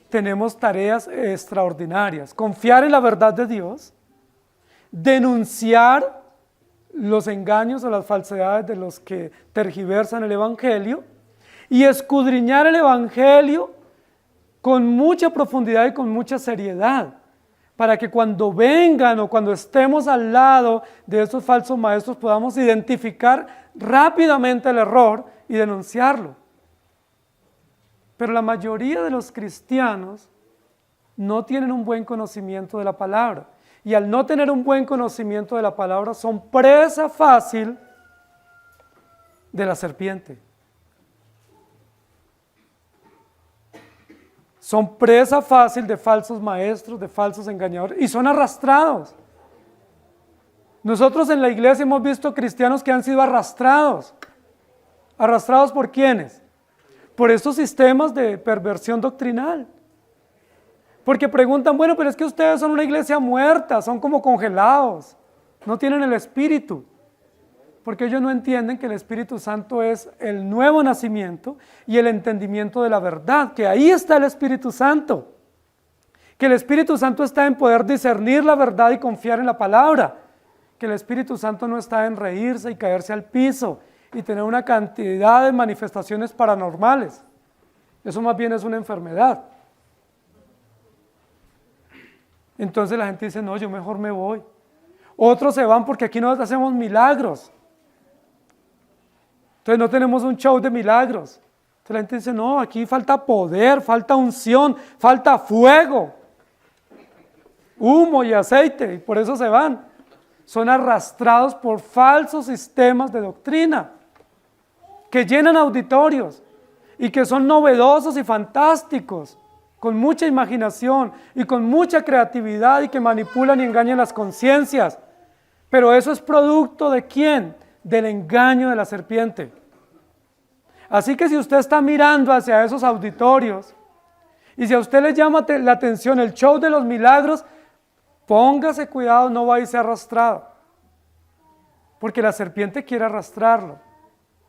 Tenemos tareas extraordinarias. Confiar en la verdad de Dios, denunciar los engaños o las falsedades de los que tergiversan el Evangelio y escudriñar el Evangelio con mucha profundidad y con mucha seriedad, para que cuando vengan o cuando estemos al lado de estos falsos maestros podamos identificar rápidamente el error y denunciarlo. Pero la mayoría de los cristianos no tienen un buen conocimiento de la palabra, y al no tener un buen conocimiento de la palabra son presa fácil de la serpiente. Son presa fácil de falsos maestros, de falsos engañadores, y son arrastrados. Nosotros en la iglesia hemos visto cristianos que han sido arrastrados. ¿Arrastrados por quiénes? Por estos sistemas de perversión doctrinal. Porque preguntan, bueno, pero es que ustedes son una iglesia muerta, son como congelados, no tienen el Espíritu. Porque ellos no entienden que el Espíritu Santo es el nuevo nacimiento y el entendimiento de la verdad, que ahí está el Espíritu Santo, que el Espíritu Santo está en poder discernir la verdad y confiar en la palabra, que el Espíritu Santo no está en reírse y caerse al piso y tener una cantidad de manifestaciones paranormales. Eso más bien es una enfermedad. Entonces la gente dice, no, yo mejor me voy. Otros se van porque aquí no hacemos milagros. Entonces no tenemos un show de milagros. Entonces la gente dice, no, aquí falta poder, falta unción, falta fuego, humo y aceite, y por eso se van. son arrastrados por falsos sistemas de doctrina que llenan auditorios y que son novedosos y fantásticos, con mucha imaginación y con mucha creatividad y que manipulan y engañan las conciencias. Pero eso es producto ¿de quién? Del engaño de la serpiente. Así que si usted está mirando hacia esos auditorios y si a usted le llama la atención el show de los milagros, póngase cuidado, no va a irse arrastrado. Porque la serpiente quiere arrastrarlo,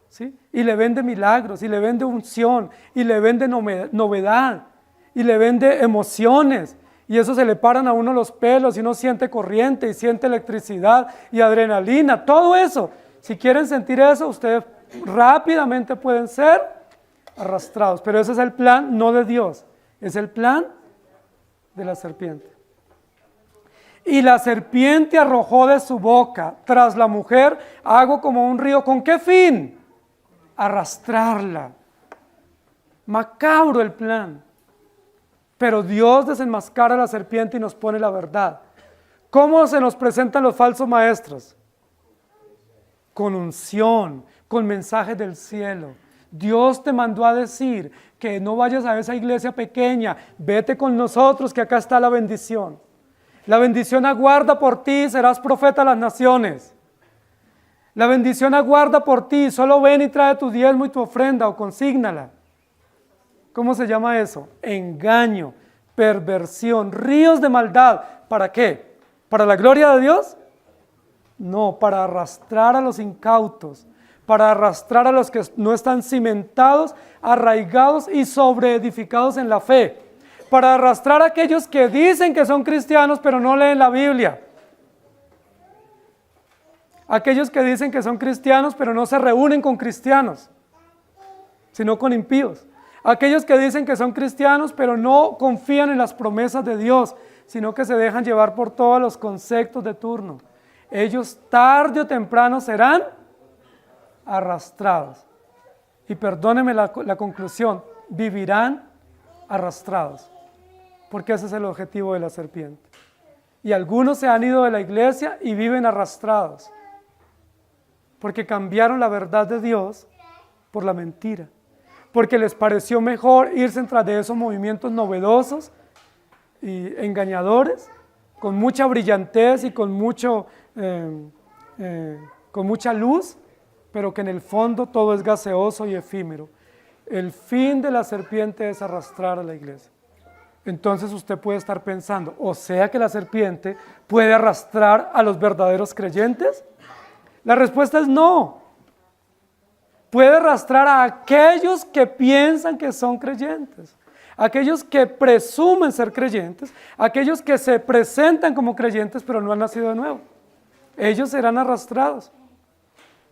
¿sí? Y le vende milagros, y le vende unción, y le vende novedad, y le vende emociones. Y eso se le paran a uno los pelos y uno siente corriente y siente electricidad y adrenalina, todo eso. Si quieren sentir eso, ustedes rápidamente pueden ser arrastrados. Pero ese es el plan no de Dios, es el plan de la serpiente. Y la serpiente arrojó de su boca tras la mujer agua como un río. ¿Con qué fin? Arrastrarla. Macabro el plan. Pero Dios desenmascara a la serpiente y nos pone la verdad. ¿Cómo se nos presentan los falsos maestros? Con unción, con mensajes del cielo. Dios te mandó a decir que no vayas a esa iglesia pequeña, vete con nosotros que acá está la bendición. La bendición aguarda por ti, serás profeta a las naciones. La bendición aguarda por ti, solo ven y trae tu diezmo y tu ofrenda o consígnala. ¿Cómo se llama eso? Engaño, perversión, ríos de maldad. ¿Para qué? ¿Para la gloria de Dios? No, para arrastrar a los incautos, para arrastrar a los que no están cimentados, arraigados y sobreedificados en la fe, para arrastrar a aquellos que dicen que son cristianos pero no leen la Biblia, aquellos que dicen que son cristianos pero no se reúnen con cristianos, sino con impíos, aquellos que dicen que son cristianos pero no confían en las promesas de Dios, sino que se dejan llevar por todos los conceptos de turno. Ellos tarde o temprano serán arrastrados. Y perdónenme la conclusión, vivirán arrastrados. Porque ese es el objetivo de la serpiente. Y algunos se han ido de la iglesia y viven arrastrados. Porque cambiaron la verdad de Dios por la mentira. Porque les pareció mejor irse tras de esos movimientos novedosos y engañadores, con mucha brillantez y con mucha luz, pero que en el fondo todo es gaseoso y efímero. El fin de la serpiente es arrastrar a la iglesia. Entonces usted puede estar pensando, o sea que la serpiente puede arrastrar a los verdaderos creyentes. La respuesta es no. Puede arrastrar a aquellos que piensan que son creyentes, aquellos que presumen ser creyentes, aquellos que se presentan como creyentes pero no han nacido de nuevo. Ellos serán arrastrados.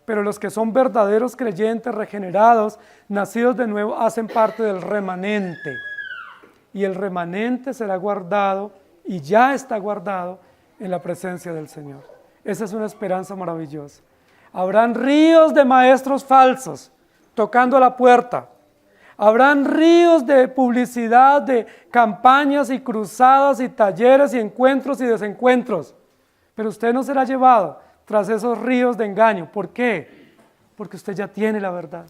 Pero los que son verdaderos creyentes, regenerados, nacidos de nuevo, hacen parte del remanente. Y el remanente será guardado, y ya está guardado, en la presencia del Señor. Esa es una esperanza maravillosa. Habrán ríos de maestros falsos tocando a la puerta. Habrán ríos de publicidad, de campañas y cruzadas y talleres y encuentros y desencuentros. Pero usted no será llevado tras esos ríos de engaño. ¿Por qué? Porque usted ya tiene la verdad.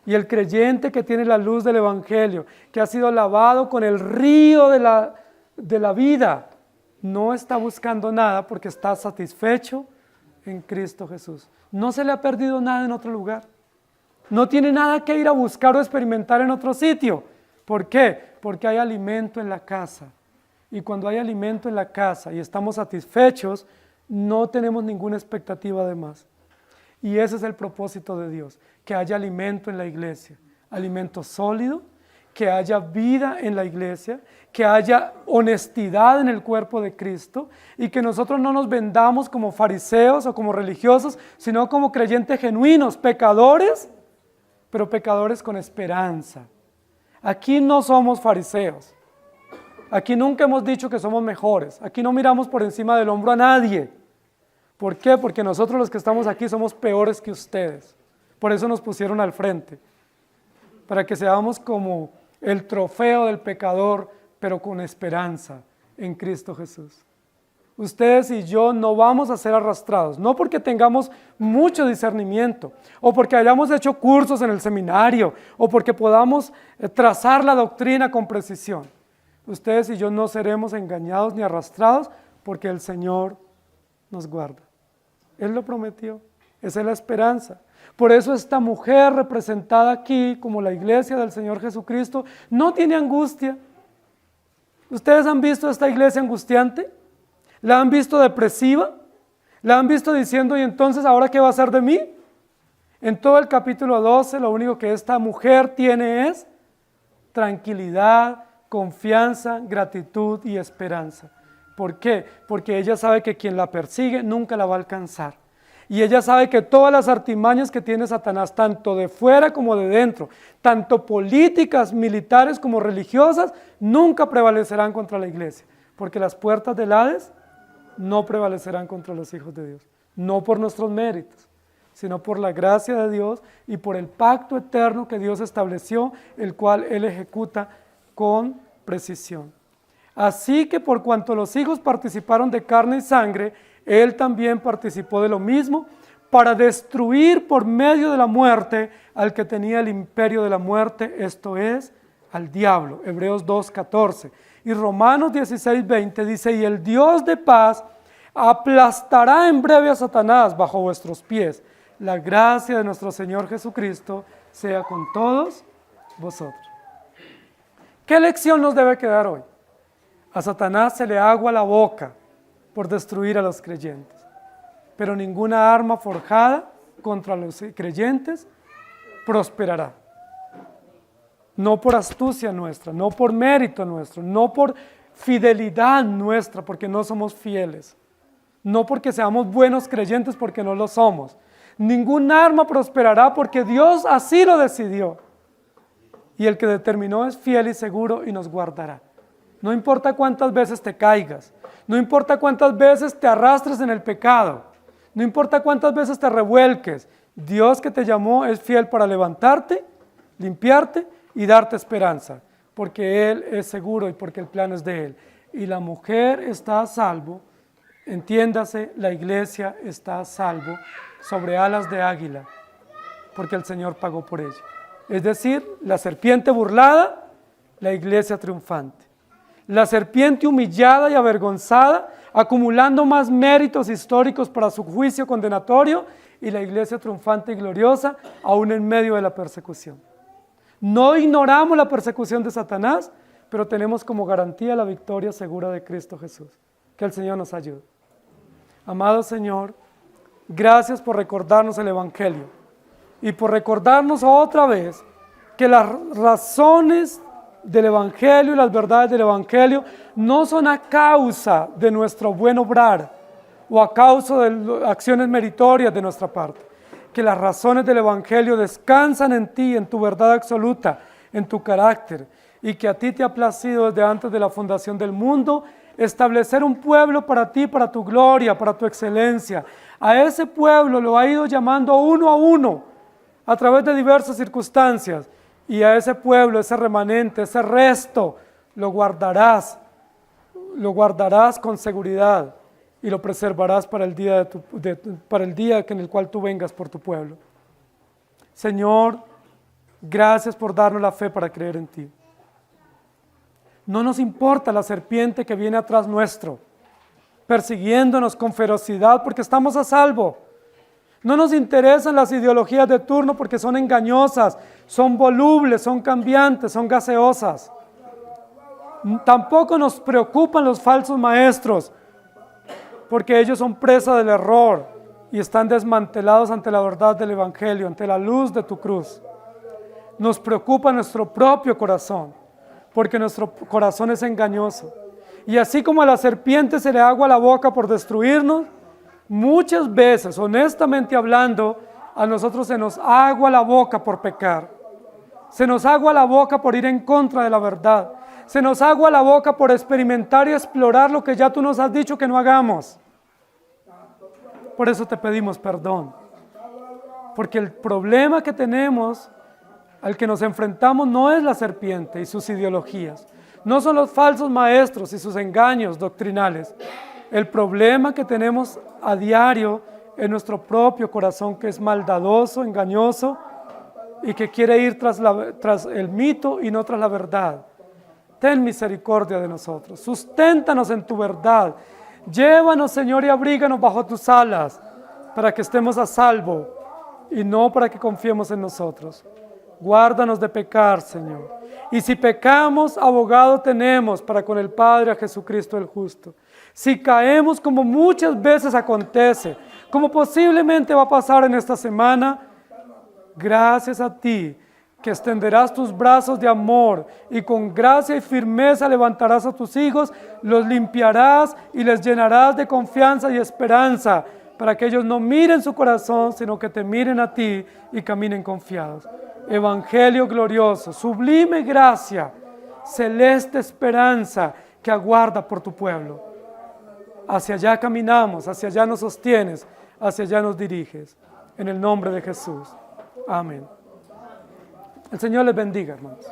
Y el creyente que tiene la luz del Evangelio, que ha sido lavado con el río de la vida, no está buscando nada porque está satisfecho en Cristo Jesús. No se le ha perdido nada en otro lugar. No tiene nada que ir a buscar o experimentar en otro sitio. ¿Por qué? Porque hay alimento en la casa. Y cuando hay alimento en la casa y estamos satisfechos, no tenemos ninguna expectativa de más. Y ese es el propósito de Dios, que haya alimento en la iglesia, alimento sólido, que haya vida en la iglesia, que haya honestidad en el cuerpo de Cristo y que nosotros no nos vendamos como fariseos o como religiosos, sino como creyentes genuinos, pecadores, pero pecadores con esperanza. Aquí no somos fariseos. Aquí nunca hemos dicho que somos mejores. Aquí no miramos por encima del hombro a nadie. ¿Por qué? Porque nosotros los que estamos aquí somos peores que ustedes. Por eso nos pusieron al frente. Para que seamos como el trofeo del pecador, pero con esperanza en Cristo Jesús. ustedes y yo no vamos a ser arrastrados, no porque tengamos mucho discernimiento, o porque hayamos hecho cursos en el seminario, o porque podamos trazar la doctrina con precisión. Ustedes y yo no seremos engañados ni arrastrados, porque el Señor nos guarda. Él lo prometió, esa es la esperanza. Por eso esta mujer representada aquí como la iglesia del Señor Jesucristo no tiene angustia. ¿Ustedes han visto esta iglesia angustiante? ¿La han visto depresiva? ¿La han visto diciendo, y entonces ahora qué va a hacer de mí? En todo el capítulo 12 lo único que esta mujer tiene es tranquilidad, confianza, gratitud y esperanza. ¿Por qué? Porque ella sabe que quien la persigue nunca la va a alcanzar. Y ella sabe que todas las artimañas que tiene Satanás, tanto de fuera como de dentro, tanto políticas, militares como religiosas, nunca prevalecerán contra la iglesia. Porque las puertas del Hades no prevalecerán contra los hijos de Dios. No por nuestros méritos, sino por la gracia de Dios y por el pacto eterno que Dios estableció, el cual Él ejecuta con precisión. Así que por cuanto los hijos participaron de carne y sangre, Él también participó de lo mismo para destruir por medio de la muerte al que tenía el imperio de la muerte, esto es, al diablo. Hebreos 2:14. Y Romanos 16:20 dice, y el Dios de paz aplastará en breve a Satanás bajo vuestros pies. La gracia de nuestro Señor Jesucristo sea con todos vosotros. ¿Qué lección nos debe quedar hoy? A Satanás se le agua la boca por destruir a los creyentes, pero ninguna arma forjada contra los creyentes prosperará. No por astucia nuestra, no por mérito nuestro, no por fidelidad nuestra, porque no somos fieles, no porque seamos buenos creyentes, porque no lo somos. Ningún arma prosperará porque Dios así lo decidió. Y el que determinó es fiel y seguro y nos guardará. No importa cuántas veces te caigas, no importa cuántas veces te arrastres en el pecado, no importa cuántas veces te revuelques, Dios que te llamó es fiel para levantarte, limpiarte y darte esperanza, porque Él es seguro y porque el plan es de Él. Y la mujer está a salvo, entiéndase, la iglesia está a salvo sobre alas de águila, porque el Señor pagó por ella. Es decir, la serpiente burlada, la iglesia triunfante. La serpiente humillada y avergonzada, acumulando más méritos históricos para su juicio condenatorio, y la iglesia triunfante y gloriosa, aún en medio de la persecución. No ignoramos la persecución de Satanás, pero tenemos como garantía la victoria segura de Cristo Jesús. Que el Señor nos ayude. Amado Señor, gracias por recordarnos el Evangelio y por recordarnos otra vez que las razones del Evangelio y las verdades del Evangelio no son a causa de nuestro buen obrar o a causa de acciones meritorias de nuestra parte, que las razones del Evangelio descansan en ti, en tu verdad absoluta, en tu carácter, y que a ti te ha placido desde antes de la fundación del mundo establecer un pueblo para ti, para tu gloria, para tu excelencia. A ese pueblo lo ha ido llamando uno a uno a través de diversas circunstancias, y a ese pueblo, ese remanente, ese resto, lo guardarás con seguridad y lo preservarás para el día, en el cual tú vengas por tu pueblo. Señor, gracias por darnos la fe para creer en ti. No nos importa la serpiente que viene atrás nuestro, persiguiéndonos con ferocidad porque estamos a salvo. No nos interesan las ideologías de turno porque son engañosas, son volubles, son cambiantes, son gaseosas. Tampoco nos preocupan los falsos maestros porque ellos son presa del error y están desmantelados ante la verdad del Evangelio, ante la luz de tu cruz. Nos preocupa nuestro propio corazón porque nuestro corazón es engañoso. Y así como a la serpiente se le agua la boca por destruirnos, muchas veces, honestamente hablando, a nosotros se nos agua la boca por pecar. Se nos agua la boca por ir en contra de la verdad. Se nos agua la boca por experimentar y explorar lo que ya tú nos has dicho que no hagamos. Por eso te pedimos perdón. Porque el problema que tenemos, al que nos enfrentamos, no es la serpiente y sus ideologías. No son los falsos maestros y sus engaños doctrinales. el problema que tenemos a diario en nuestro propio corazón, que es maldadoso, engañoso y que quiere ir tras el mito y no tras la verdad. Ten misericordia de nosotros, susténtanos en tu verdad, llévanos, Señor, y abríganos bajo tus alas, para que estemos a salvo y no para que confiemos en nosotros. Guárdanos de pecar, Señor. Y si pecamos, abogado tenemos para con el Padre, a Jesucristo el justo. Si caemos, como muchas veces acontece, como posiblemente va a pasar en esta semana, gracias a ti, que extenderás tus brazos de amor y con gracia y firmeza levantarás a tus hijos, los limpiarás y les llenarás de confianza y esperanza, para que ellos no miren su corazón, sino que te miren a ti y caminen confiados. Evangelio glorioso, sublime gracia, celeste esperanza que aguarda por tu pueblo. Hacia allá caminamos, hacia allá nos sostienes, hacia allá nos diriges. En el nombre de Jesús. Amén. El Señor les bendiga, hermanos.